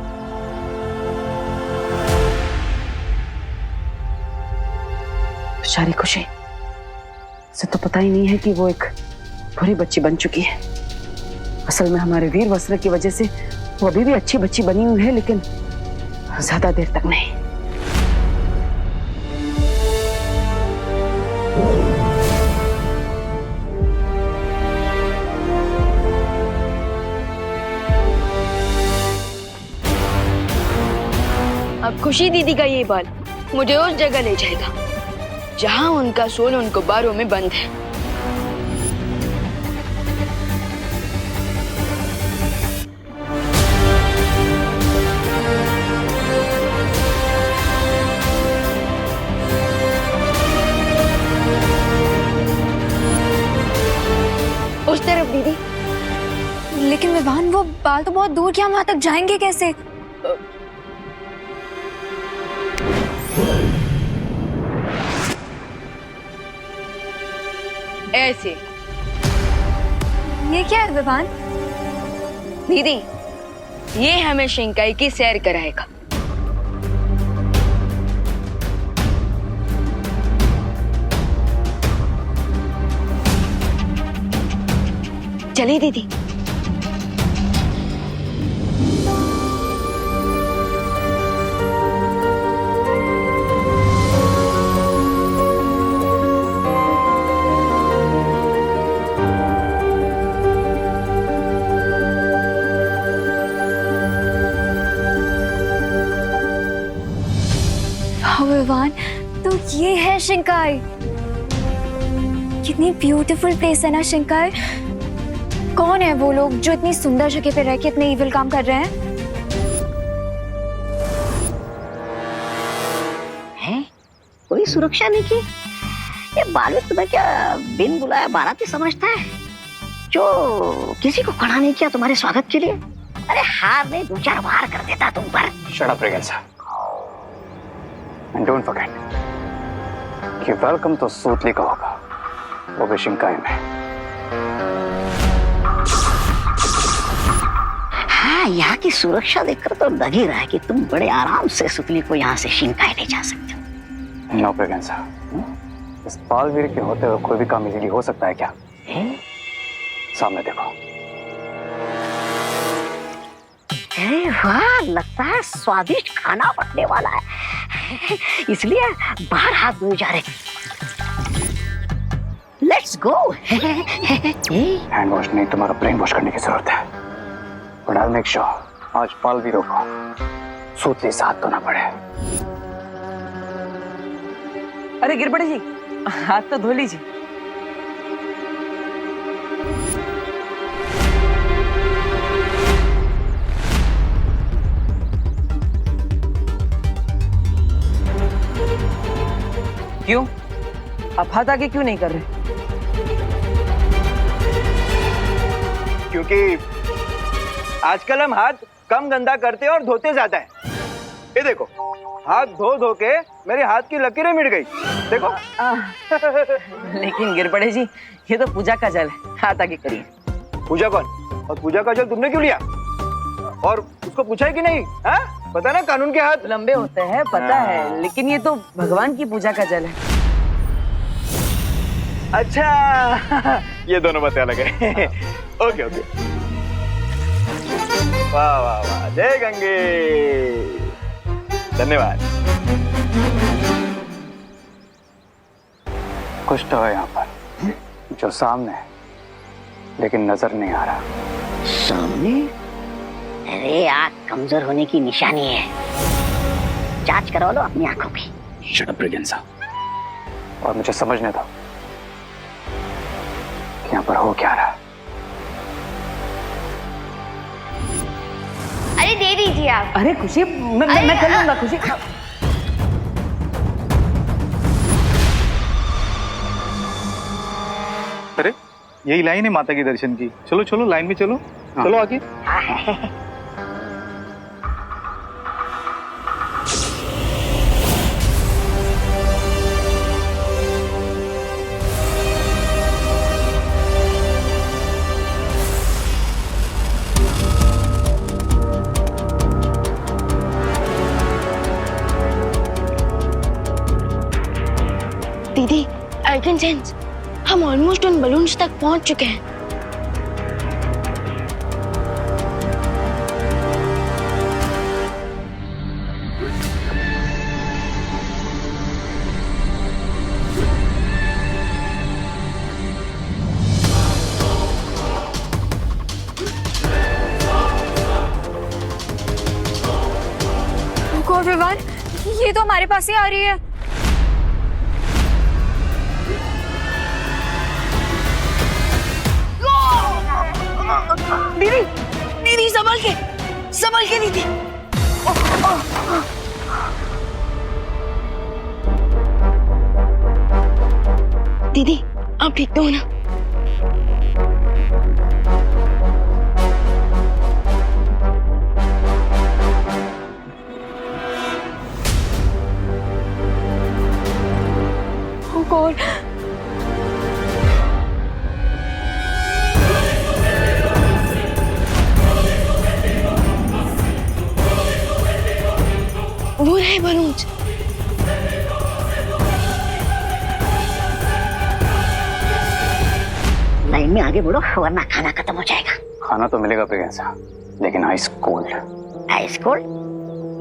बेचारी खुशी, उसे तो पता ही नहीं है कि वो एक बुरी बच्ची बन चुकी है। असल में हमारे वीर वस्त्र की वजह से वो अभी भी अच्छी बच्ची बनी हुई है, लेकिन ज्यादा देर तक नहीं। अब खुशी दीदी का ये बाल मुझे उस जगह ले जाएगा जहां उनका सोल उनको बारों में बंद है। उस तरफ दीदी। लेकिन विवान बहुत दूर क्या, वहां तक जाएंगे कैसे? ऐसे। ये क्या है विवान? दीदी, ये हमें शिंकाई की सैर कराएगा। चलिए दीदी। विवान, तो ये है शिंकाई। कितनी ब्यूटीफुल प्लेस है ना शिंकाई। कौन है वो लोग जो इतनी सुंदर जगह पे रह के इतने इविल काम कर रहे हैं? हैं? कोई सुरक्षा नहीं की? ये बालक तुम्हें क्या बिन बुलाया बाराती समझता है, जो किसी को खड़ा नहीं किया तुम्हारे स्वागत के लिए? अरे हार नहीं, 2-4 वार कर देता तुम पर। शट अप रेगेंसा। And don't forget कि वेलकम तो सूतली का होगा, वो भी शिंकाई में। हाँ, यहाँ की सुरक्षा देखकर तो लग ही रहा है कि तुम बड़े आराम से सुतली को यहाँ से शिंकाई ले जा सकते हो। नो रेगेंसा, इस बालवीर के होते हुए कोई भी काम इजीली हो सकता है क्या? सामने देखो। अरे वाह, लगता है स्वादिष्ट खाना बनने वाला है, इसलिए बाहर हाथ धोए जा रहे। Let's go. हैंड वॉश नहीं, तुम्हारा ब्रेन वॉश करने की जरूरत है। बट आई मेक श्योर आज बालवीरों को सूतली से हाथ धोना पड़े। अरे गिरबड़े जी, हाथ तो धो लीजिए। क्यों? आप हाथ आगे क्यों नहीं कर रहे? क्योंकि आजकल हम हाथ कम गंदा करते हैं और धोते ज्यादा है। ये देखो, हाथ धो धो के मेरे हाथ की लकीरें मिट गई। देखो। लेकिन गिरबड़े जी, ये तो पूजा का जल है, हाथ आगे करिए। पूजा कौन? और पूजा का जल तुमने क्यों लिया? और उसको पूछा है कि नहीं? हाँ? पता ना, कानून के हाथ लंबे होते हैं, पता है, लेकिन ये तो भगवान की पूजा का जल है। अच्छा, ये दोनों बातें अलग है। Okay okay. वाह वाह वाह, जय गंगे। धन्यवाद। कुछ तो है यहाँ पर जो सामने है, लेकिन नजर नहीं आ रहा। सामने? अरे आँख कमजोर होने की निशानी है, जांच करवा लो अपनी आंखों की। शट अप रेगेंसा, और मुझे समझने दो कि यहाँ पर हो क्या रहा है। अरे दे दीजिए आप। अरे खुशी, मैं कर लूंगा खुशी। अरे यही लाइन है माता के दर्शन की। चलो चलो, लाइन में चलो। चलो आगे। दीदी, आई कैन सेंस, हम ऑलमोस्ट उन बलून्स तक पहुंच चुके हैं। विवान, ये तो हमारे पास ही आ रही है। दीदी, दीदी संभल के दीदी। दीदी, आप ठीक तो हो ना? वो रहे मनोज। लाइन में आगे बढ़ो वरना खाना खत्म हो जाएगा। खाना तो मिलेगा प्रियंका, लेकिन हाई स्कूल। High school?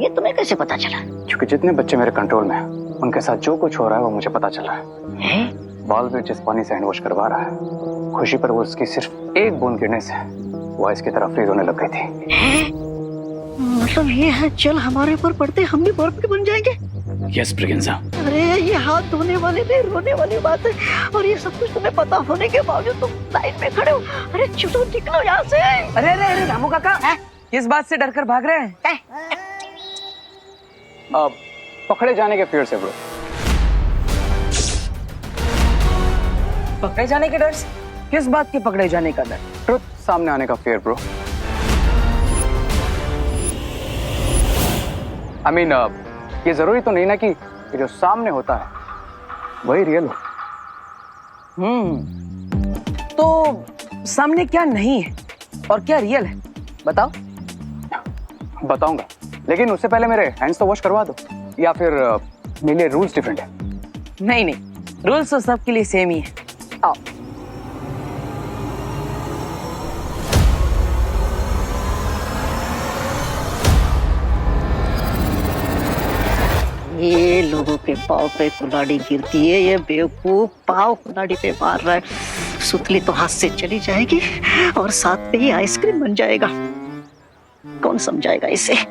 ये तुम्हें कैसे पता चला? क्योंकि जितने बच्चे मेरे कंट्रोल में हैं, उनके साथ जो कुछ हो रहा है वो मुझे पता चला है। बालवीर जिस पानी से हैंड वॉश करवा रहा है, खुशी पर वो उसकी सिर्फ एक बूंद गिरने से वो आइस की तरह फ्रीज होने लग गई थी। मतलब ये है जल हमारे ऊपर पड़ते हम भी बर्फ के बन जाएंगे? यस प्रियंका। अरे ये हाथ धोने वाले में रोने वाली बात है, और ये सब कुछ तुम्हें पता होने के बावजूद तुम लाइन में खड़े हो। अरे चलो निकलो यहाँ से। अरे अरे अरे रामू काका, किस बात से डरकर भाग रहे हैं? पकड़े जाने के फियर से ब्रो। पकड़े जाने के डर से? किस बात के पकड़े जाने का डर? ट्रुथ सामने आने का फियर ब्रो। आई मीन ये जरूरी तो नहीं ना कि ये जो सामने होता है वही रियल हो। तो सामने क्या नहीं है और क्या रियल है, बताओ। बताऊंगा, लेकिन उससे पहले मेरे हैंड्स तो वॉश करवा दो, या फिर मेरे लिए रूल्स डिफरेंट है? नहीं नहीं, रूल्स तो सबके लिए सेम ही है। आओ। ये लोगों के पाँव पे कुल्हाड़ी गिरती है, ये बेवकूफ पाँव कुल्हाड़ी पे मार रहा है। सुतली तो हाथ से चली जाएगी और साथ पे ही आइसक्रीम बन जाएगा। कौन समझाएगा इसे?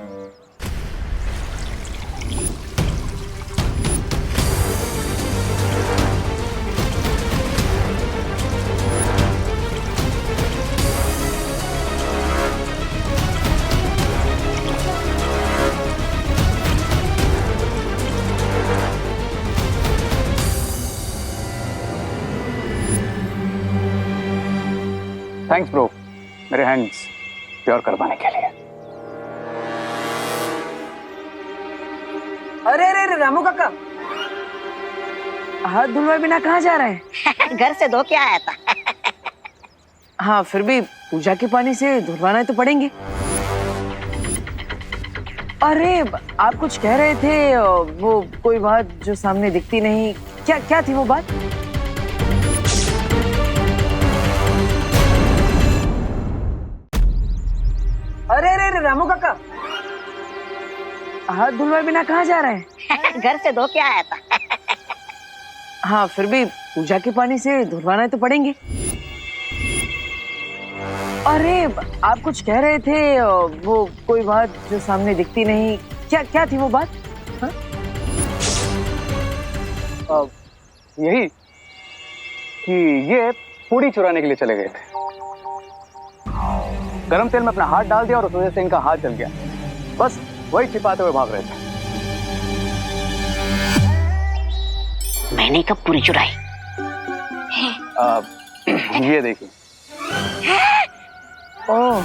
थैंक्स ब्रो, मेरे हैंड्स प्योर करवाने के लिए। अरे अरे अरे रामू काका, हाथ धुलवाए बिना कहाँ जा रहे हैं? घर से धो के आया था। हाँ, फिर भी पूजा के पानी से धुलवाना तो पड़ेंगे। अरे आप कुछ कह रहे थे, वो कोई बात जो सामने दिखती नहीं, क्या क्या थी वो बात? अरे अरे अरे रामू काका, हाथ धुलवाए बिना कहाँ जा रहे हैं? घर से धो के आया था। हाँ, फिर भी पूजा के पानी से धुलवाना तो पड़ेंगे। अरे आप कुछ कह रहे थे, वो कोई बात जो सामने दिखती नहीं, क्या क्या थी वो बात? हाँ? यही कि ये पूड़ी चुराने के लिए चले गए थे। गरम तेल में अपना हाथ डाल दिया और उस वजह से इनका हाथ जल गया। बस वही छिपाते हुए भाग रहे थे। मैंने कब पूरी चुराई? ये देखिए। ओह,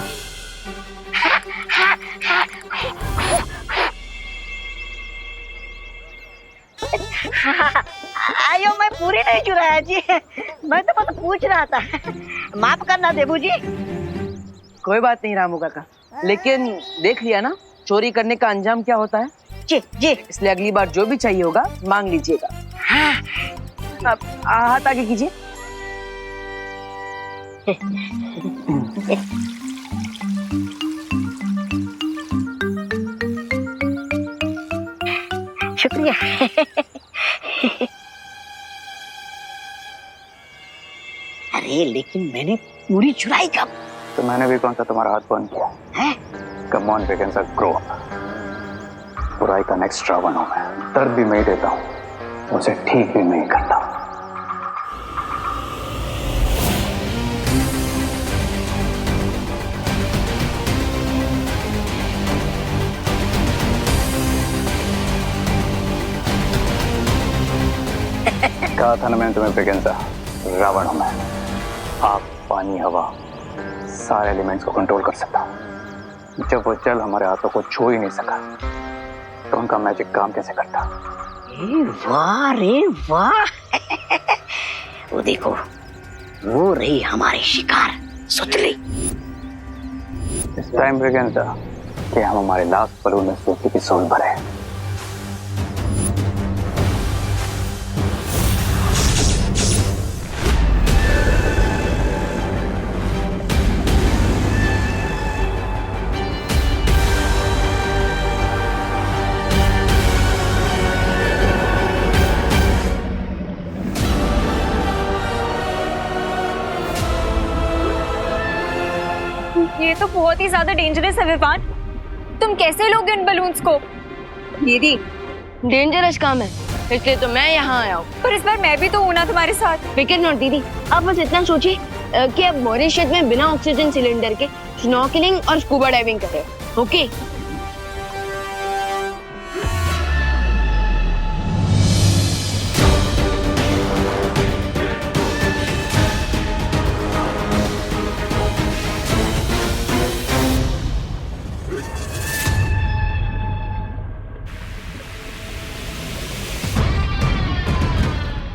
आयो, मैं पूरी नहीं चुराया जी, मैं तो बस पूछ रहा था। माफ करना देबू जी। कोई बात नहीं रामू काका, लेकिन देख लिया ना चोरी करने का अंजाम क्या होता है। जी जी, इसलिए अगली बार जो भी चाहिए होगा मांग लीजिएगा। हाँ। अब हाथ आगे कीजिए। शुक्रिया। अरे लेकिन मैंने पूरी चुराई कब? तो मैंने भी कौन सा तुम्हारा हाथ बंद किया है? Come on begins a grow up. बुराई का नेक्स्ट रावण हूं मैं। दर्द भी मैं ही देता हूं, उसे ठीक भी मैं ही करता हूं। कहा था ना मैंने तुम्हें बिगिंस रावण हूं मैं। आग, पानी, हवा, सारे एलिमेंट्स को कंट्रोल कर सकता हूँ। जब वो जल हमारे हाथों को छू ही नहीं सका तो उनका मैजिक काम कैसे करता? वाह रे वाह। वो देखो, वो रही हमारी शिकार सुतली। इस टाइम बिगिंस कि हम हमारे लास्ट बलून में सूती की सोल भरे। ये तो बहुत ही ज्यादा डेंजरस है विवान। तुम कैसे लोगे उन बलून्स को? दीदी डेंजरस काम है, इसलिए तो मैं यहाँ आया हूँ। पर इस बार मैं भी तो हूँ ना तुम्हारे साथ। फिक्र नॉट दीदी, आप बस इतना सोचिए कि आप मॉरिशस में बिना ऑक्सीजन सिलेंडर के स्नॉर्कलिंग और स्कूबा डाइविंग कर रहे हो। ओके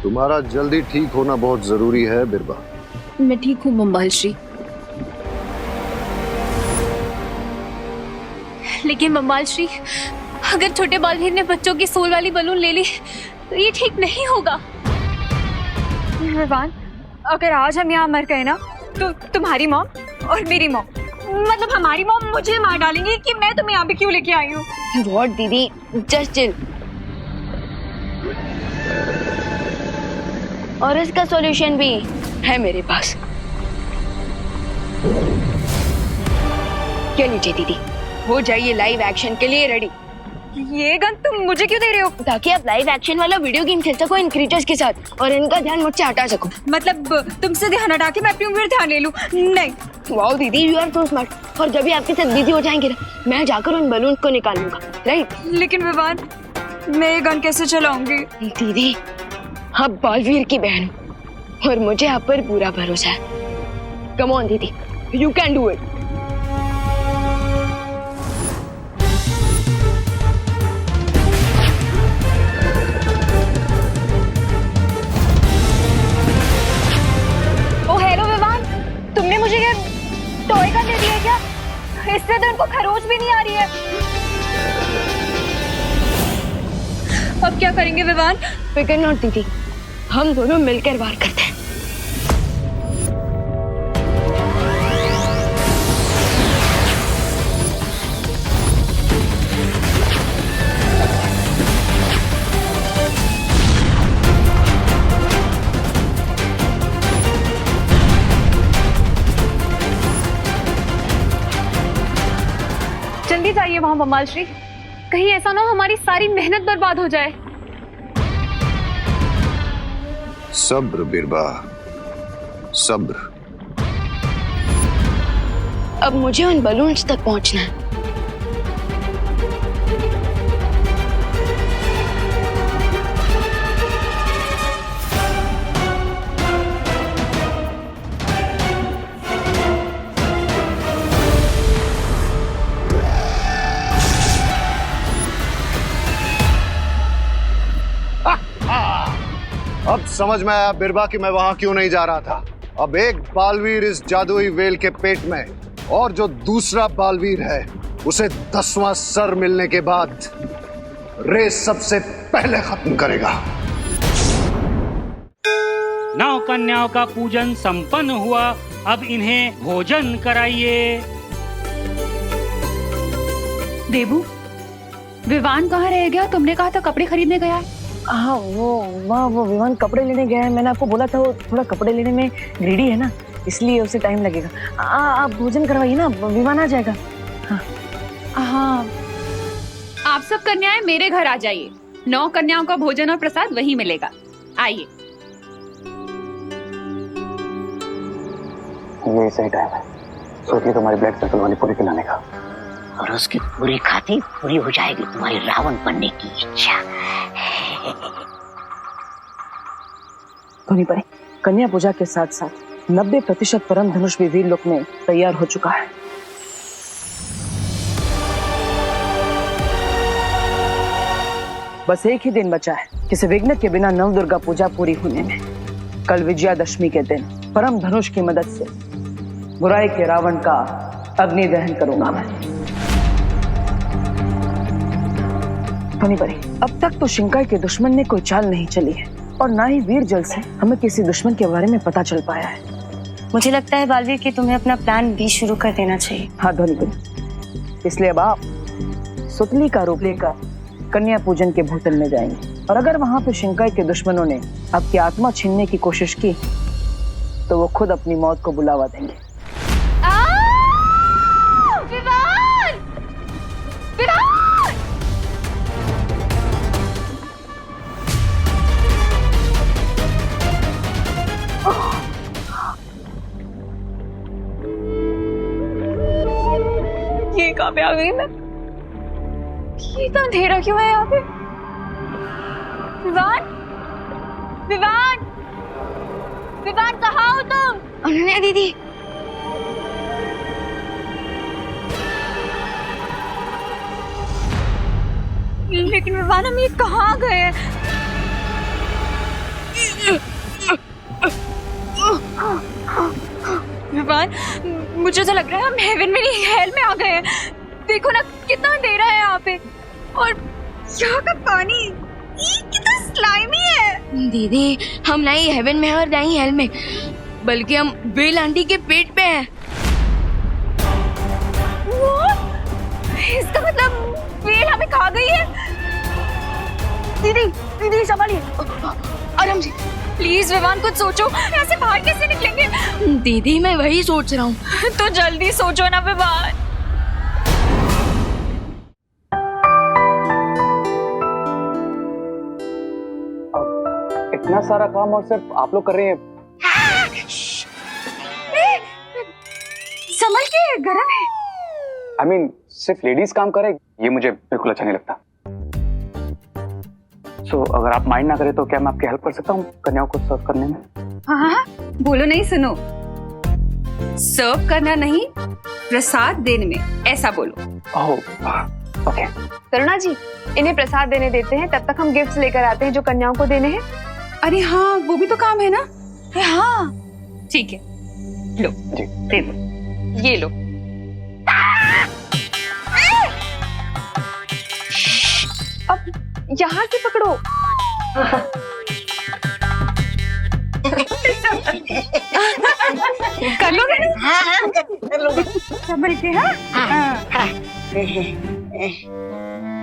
तुम्हारा जल्दी ठीक होना बहुत जरूरी है बिरबा। मैं ठीक हूँ बम्बाल श्री, लेकिन बम्बाल श्री अगर छोटे बालवीर ने बच्चों की सोल वाली बलून ले ली तो ये ठीक नहीं होगा। विवान, अगर आज हम यहाँ मर गए ना तो तुम्हारी मॉम और मेरी मॉम, मतलब हमारी मॉम मुझे मार डालेंगी कि मैं तुम्हें यहाँ पे क्यों लेके आई हूँ। व्हाट दीदी, जस्ट चिल। और इसका सॉल्यूशन भी है मेरे पास। क्या लीजिए दीदी, हो जाइए लाइव एक्शन के लिए रेडी। ये गन तुम मुझे क्यों दे रहे हो? ताकि आप लाइव एक्शन वाला वीडियो गेम खेल सको इन क्रीचर्स के साथ और इनका ध्यान मुझसे हटा सको। मतलब तुमसे ध्यान हटा के मैं अपने ऊपर ध्यान ले लूं? नहीं। वाओ दीदी, यू आर सो स्मार्ट। और जब भी आपके साथ बिजी हो जाएंगे ना, मैं जाकर उन बलून को निकाल लूंगा, राइट? लेकिन विवान, मैं ये गन कैसे चलाऊंगी? दीदी, आप बालवीर की बहन हो और मुझे आप पर पूरा भरोसा है। कम ऑन दीदी, you can do it. Oh hello Vivaan, तुमने मुझे ये टॉय गन दे दिया है क्या? इससे तो इनको खरोच भी नहीं आ रही है। अब क्या करेंगे विवान? फिकर नॉट दीदी, हम दोनों मिलकर वार करते हैं। जल्दी जाइए वहां बम्बाल श्री, कहीं ऐसा ना हो हमारी सारी मेहनत बर्बाद हो जाए। सब्र बिरबा, सब्र। अब मुझे उन बलून्स तक पहुंचना है। अब समझ में आया बिरबा कि मैं वहां क्यों नहीं जा रहा था। अब एक बालवीर इस जादुई वेल के पेट में और जो दूसरा बालवीर है उसे 10वां सर मिलने के बाद रेस सबसे पहले खत्म करेगा। 9 कन्याओं का पूजन संपन्न हुआ, अब इन्हें भोजन कराइए। देबू, विवान कहाँ रह गया? तुमने कहा था कपड़े खरीदने गया है। हाँ, वो विमान कपड़े लेने गया है। मैंने आपको बोला था वो थोड़ा कपड़े लेने में ग्रीडी है ना, इसलिए उसे टाइम लगेगा। आप भोजन करवाइए ना, विमान आ जाएगा। हाँ, आप सब कन्याएं मेरे घर आ जाइए। 9 कन्याओं का भोजन और प्रसाद वहीं मिलेगा। आइए। ये सही टाइम है सोचिए तुम्हारी ब्लड सर्कल वाली पूरी पिलाने का। और उसकी पूरी खाती पूरी हो जाएगी तुम्हारी रावण बनने की इच्छा। धोनी परे, कन्या पूजा के साथ साथ 90% परम धनुष भी वीर लोक में तैयार हो चुका है। बस एक ही दिन बचा है किसी विघ्न के बिना नवदुर्गा पूजा पूरी होने में। कल विजयादशमी के दिन परम धनुष की मदद से बुराई के रावण का अग्नि दहन करूंगा मैं। धोनी परे, अब तक तो शिंकाई के दुश्मन ने कोई चाल नहीं चली है और ना ही वीर जल से हमें किसी दुश्मन के बारे में पता चल पाया है। मुझे लगता है बालवीर कि तुम्हें अपना प्लान भी शुरू कर देना चाहिए। हाँ धोनी परे, इसलिए अब आप सुतली का रूप लेकर कन्या पूजन के भूतल में जाएंगे और अगर वहां पे शिंकाई के दुश्मनों ने आपकी आत्मा छीनने की कोशिश की तो वो खुद अपनी मौत को बुलावा देंगे। आ गई मैं। ये इतना अंधेरा क्यों है यहाँ पे? विवान, विवान, विवान कहाँ हो तुम? अनन्या दीदी, लेकिन विवान हम ये कहाँ गए? विवान, मुझे तो लग रहा है हम हेवन में नहीं हेल में आ गए हैं। देखो ना कितना अंधेरा है यहाँ पे, और यहाँ का पानी कितना स्लाइमी है। दीदी हम ना ही हेवन में हैं और ना ही हेल में, बल्कि हम वेल आंटी के पेट पे हैं। इसका मतलब वेल हमें खा गई है। दीदी दीदी संभालिए, आराम से। प्लीज विवान कुछ सोचो, ऐसे बाहर कैसे निकलेंगे? दीदी मैं वही सोच रहा हूँ। तो जल्दी सोचो ना विवान। इतना सारा काम और सिर्फ आप लोग कर रही हैं? संभल के, गरम है। I mean, सिर्फ लेडीज काम करे ये मुझे बिल्कुल अच्छा नहीं लगता। So, अगर आप माइंड ना करें तो क्या मैं आपकी हेल्प कर सकता हूँ कन्याओं को सर्व करने में? हाँ, बोलो नहीं, सुनो। सर्व करना नहीं, प्रसाद देने में, ऐसा बोलो। ओह, ओके। करुणा जी, इन्हें प्रसाद देने देते हैं, तब तक हम गिफ्ट्स लेकर आते हैं जो कन्याओं को देने हैं। अरे हाँ, वो भी तो काम है ना। हाँ ठीक है, लो जी दे दो, ये लो। अब यहाँ से पकड़ो। कर लोगे ना? हाँ कर लोगे। संभल के। हाँ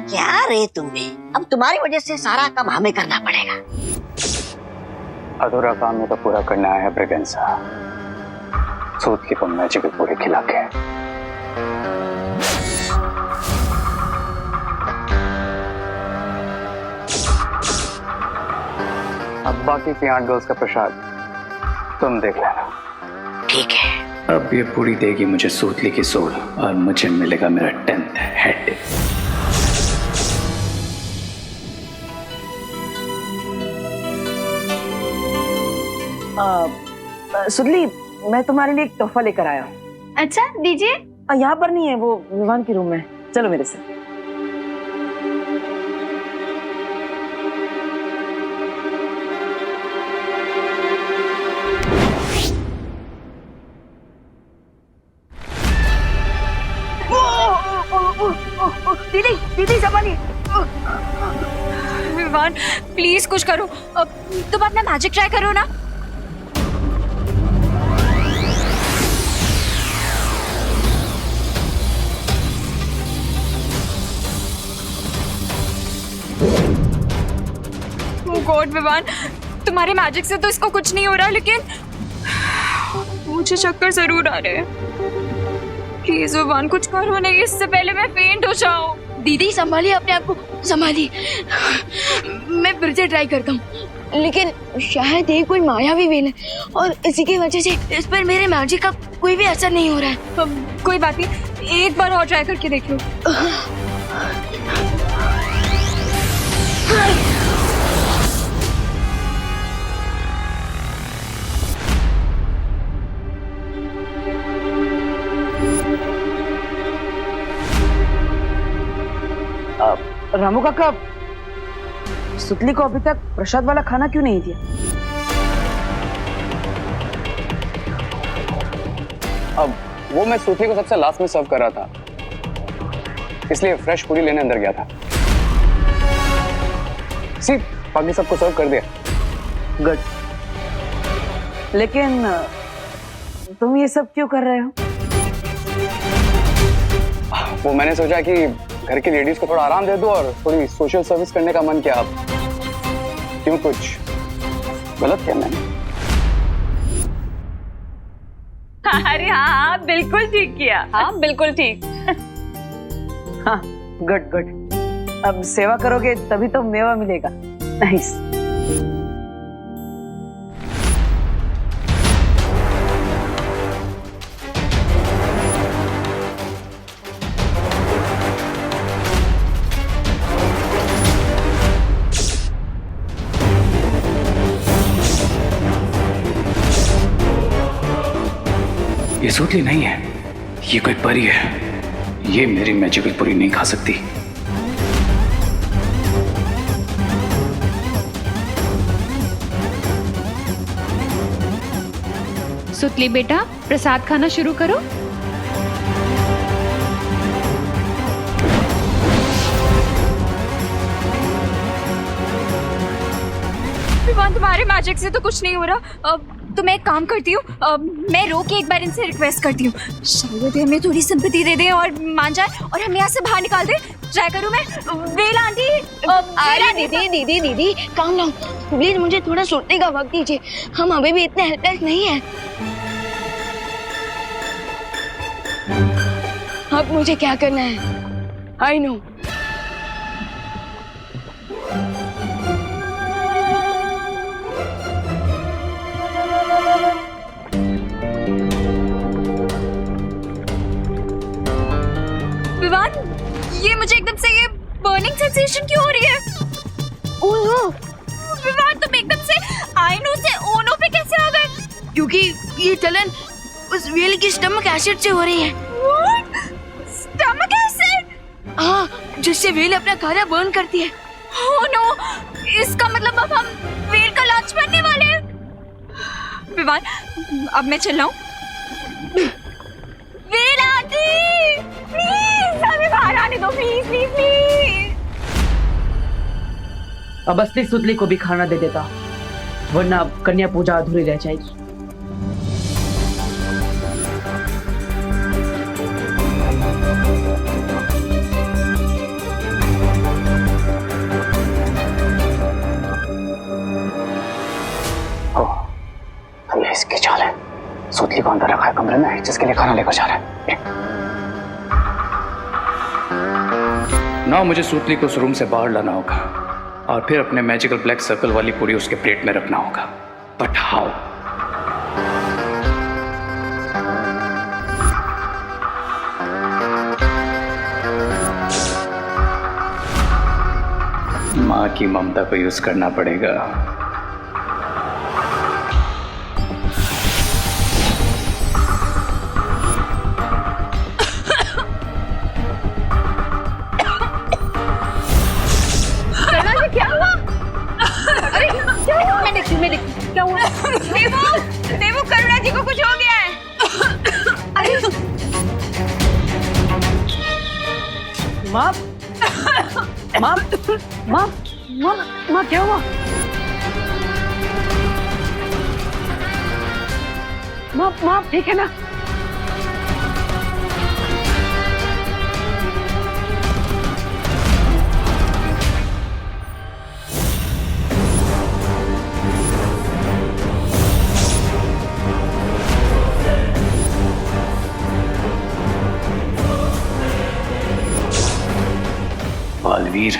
क्या रे तुम्हें, अब तुम्हारी वजह से सारा काम हमें करना पड़ेगा। अधूरा काम में तो पूरा करना है ब्रिगेंसा। सूद की तो मैजिक पूरे खिला के। अब बाकी की 8 गर्ल्स का प्रसाद तुम देख लेना। ठीक है। अब ये पूरी देगी मुझे सूतली की सोल और मुझे मिलेगा मेरा 10th हेड। सुदली, मैं तुम्हारे लिए एक तोहफा लेकर आया हूँ। अच्छा दीजिए। यहाँ पर नहीं है, वो विवान के रूम में। चलो मेरे से। दीदी दीदी संभालिए। विवान प्लीज कुछ करो, अब तुम अपना मैजिक ट्राई करो ना। ओह गॉड विवान, तुम्हारे मैजिक से तो इसको कुछ नहीं हो रहा, लेकिन मुझे चक्कर जरूर आ रहे हैं। प्लीज विवान कुछ करो नहीं, इससे पहले मैं फेंट हो जाऊं। दीदी संभालिए अपने आप को, संभालिए। मैं फिर से ट्राई करता हूँ, लेकिन शायद ये कोई मायावी वेल है और इसी की वजह से इस पर मेरे मैजिक का कोई भी असर नहीं हो रहा है। कोई बात नहीं, एक बार और ट्राई करके देख लो। रामू काका, सुतली को अभी तक प्रसाद वाला खाना क्यों नहीं दिया? अब वो मैं सूतली को सबसे लास्ट में सर्व कर रहा था, इसलिए फ्रेश पूरी लेने अंदर गया था। बाकी सबको सर्व कर दिया। गुड। लेकिन तुम ये सब क्यों कर रहे हो? वो मैंने सोचा कि घर की लेडीज को थोड़ा आराम दे दो और थोड़ी सोशल सर्विस करने का मन किया। अब क्यों, कुछ गलत किया मैंने? अरे हाँ, बिल्कुल ठीक किया। हाँ बिल्कुल ठीक। हाँ गुड गुड। अब सेवा करोगे तभी तो मेवा मिलेगा। नाइस। सूतली नहीं है, ये कोई परी है। ये मेरी मैजिकल पूरी नहीं खा सकती। सुतली बेटा, प्रसाद खाना शुरू करो। विवान, तुम्हारे मैजिक से तो कुछ नहीं हो रहा। तो मैं एक काम करती हूँ, मैं रो के एक बार इनसे रिक्वेस्ट करती हूँ, शायद ये हमें थोड़ी सिंपैथी दे दें और मान जाए और हम यहाँ से बाहर निकाल दें। ट्राई करूँ मैं। वेला आंटी, अरे दीदी काम डाउन प्लीज, मुझे थोड़ा सोचने का वक्त दीजिए। हम अभी भी इतने हेल्पलेस नहीं है। अब मुझे क्या करना है? I know. विवान, ये मुझे एकदम से ये बर्निंग सेंसेशन क्यों हो रही है? ओह विवान, तुम एकदम से आई नो से ओनो पे कैसे आ गए? क्योंकि ये चलन उस वेल की स्टमक एसिड से हो रही है। Stomach acid? हाँ, जिससे वेल अपना खाना बर्न करती है। ओह नो, इसका मतलब अब हम वेल का लाच बनने वाले हैं। विवान, अब मैं चल रहा हूँ। वेल आंटी, प्लीज हमें बाहर आने दो, प्लीज प्लीज प्लीज। अब असली सुतली को भी खाना दे देता, वरना अब कन्या पूजा अधूरी रह जाएगी। ये इसकी चाल है। सूतली को अंदर रखा है कमरे में, जिसके लिए खाना लेकर जा रहा है। ना मुझे सूतली को उस रूम से बाहर लाना होगा और फिर अपने मैजिकल ब्लैक सर्कल वाली पूरी उसके प्लेट में रखना होगा। But how? माँ की ममता को यूज करना पड़ेगा। क्या हुआ? देवू, करुणा जी को कुछ हो गया है। अरे माँ, माँ, माँ, माँ, माँ, क्या हुआ? माँ, माँ, ठीक है ना? बालवीर,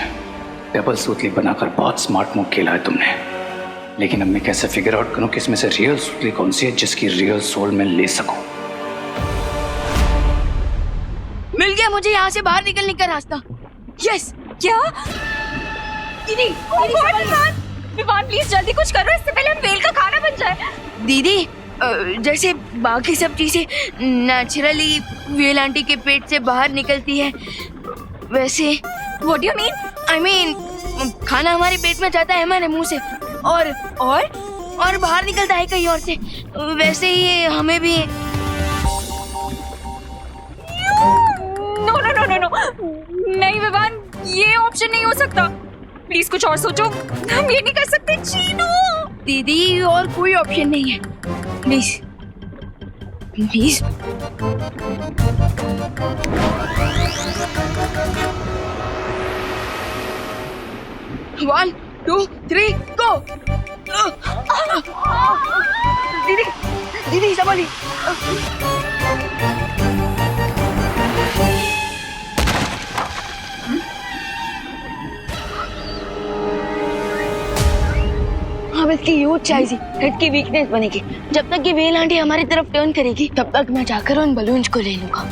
डबल सूतली बनाकर बहुत स्मार्ट मूव खेला है तुमने, लेकिन अब मैं कैसे फिगर आउट करूं कि इसमें से रियल सूतली कौन सी है जिसकी रियल सोल में ले सकूं? मिल गया मुझे यहाँ से बाहर निकलने का रास्ता। यस। क्या? दीदी, विवान प्लीज जल्दी कुछ करो, इससे पहले हम वेल का खाना बन जाए। दीदी, जैसे बाकी सब चीजें नेचुरली वेल आंटी के पेट से बाहर निकलती है, वैसे What do you mean? I mean, खाना हमारे पेट में जाता है हमारे मुंह से और बाहर निकलता है कहीं और से, वैसे ही हमें भी। No no no no no, नहीं विवान, ये ऑप्शन नहीं हो सकता। प्लीज कुछ और सोचो, हम ये नहीं कर सकते। चीनू दीदी, और कोई ऑप्शन नहीं है, प्लीज प्लीज। 1 2 3 गो। दीदी, दीदी संभालिए। अब इसकी यूथ चाहिए, हेड की वीकनेस बनेगी। जब तक ये वेल आंटी हमारी तरफ टर्न करेगी, तब तक मैं जाकर उन बलून्स को ले लूंगा।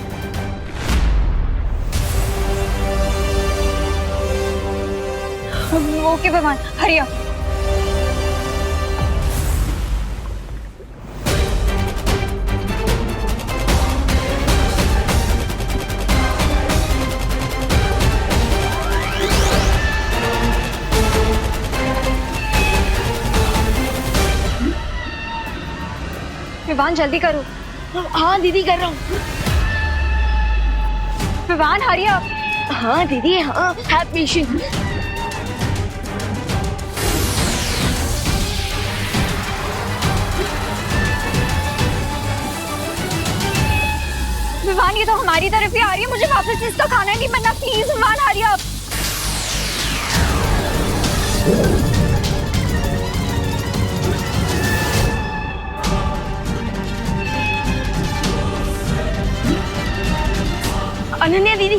ओके भगवान, हरी अप। विवान जल्दी करो। हाँ दीदी कर रहा हूँ। Vivaan hurry up. हाँ दीदी हाँ, हैव पेशेंस। विवान ये तो हमारी तरफ ही आ रही है, मुझे वापस इसका खाना नहीं बनना, please Vivaan hurry up. Ananya दीदी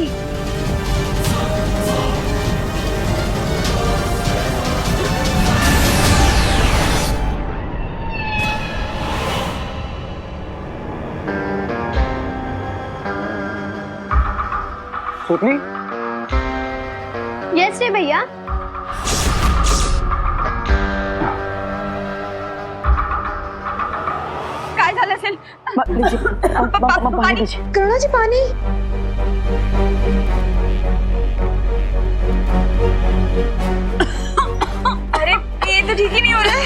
सुतली? यस रे भैया। काय झालं असेल? पाणी दीजिए। करुणाजी पानी। अरे ये तो ठीक ही नहीं हो रहा है।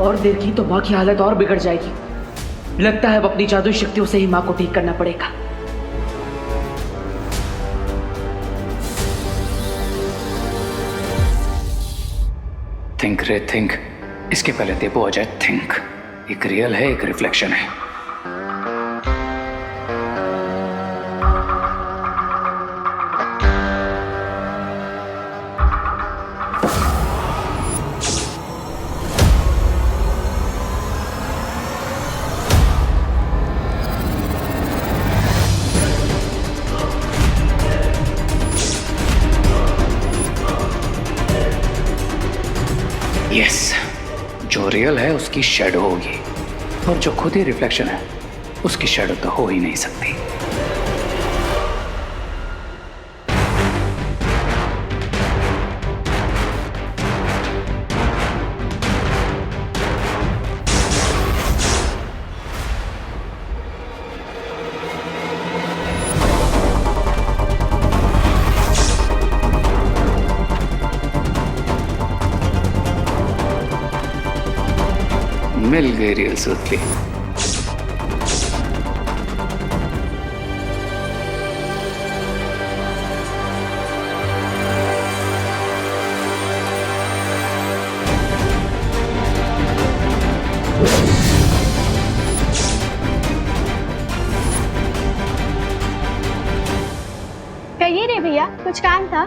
और देर की तो माँ की हालत और बिगड़ जाएगी। लगता है अब अपनी जादुई शक्तियों से ही माँ को ठीक करना पड़ेगा। थिंक रे थिंक, इसके पहले देबो आ जाए थिंक। एक रियल है, एक रिफ्लेक्शन है। यस, जो रियल है उसकी शैडो होगी, और जो खुद ही रिफ्लेक्शन है उसकी शैडो तो हो ही नहीं सकती। मिल गई रियल सुतली। कहिए रे भैया, कुछ काम था?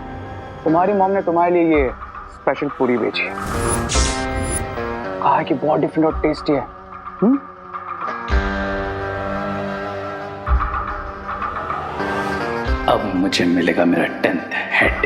तुम्हारी मॉम ने तुम्हारे लिए ये स्पेशल पूरी भेजी है। कहा है कि बहुत डिफरेंट और टेस्टी है। अब मुझे मिलेगा मेरा 10th हेड।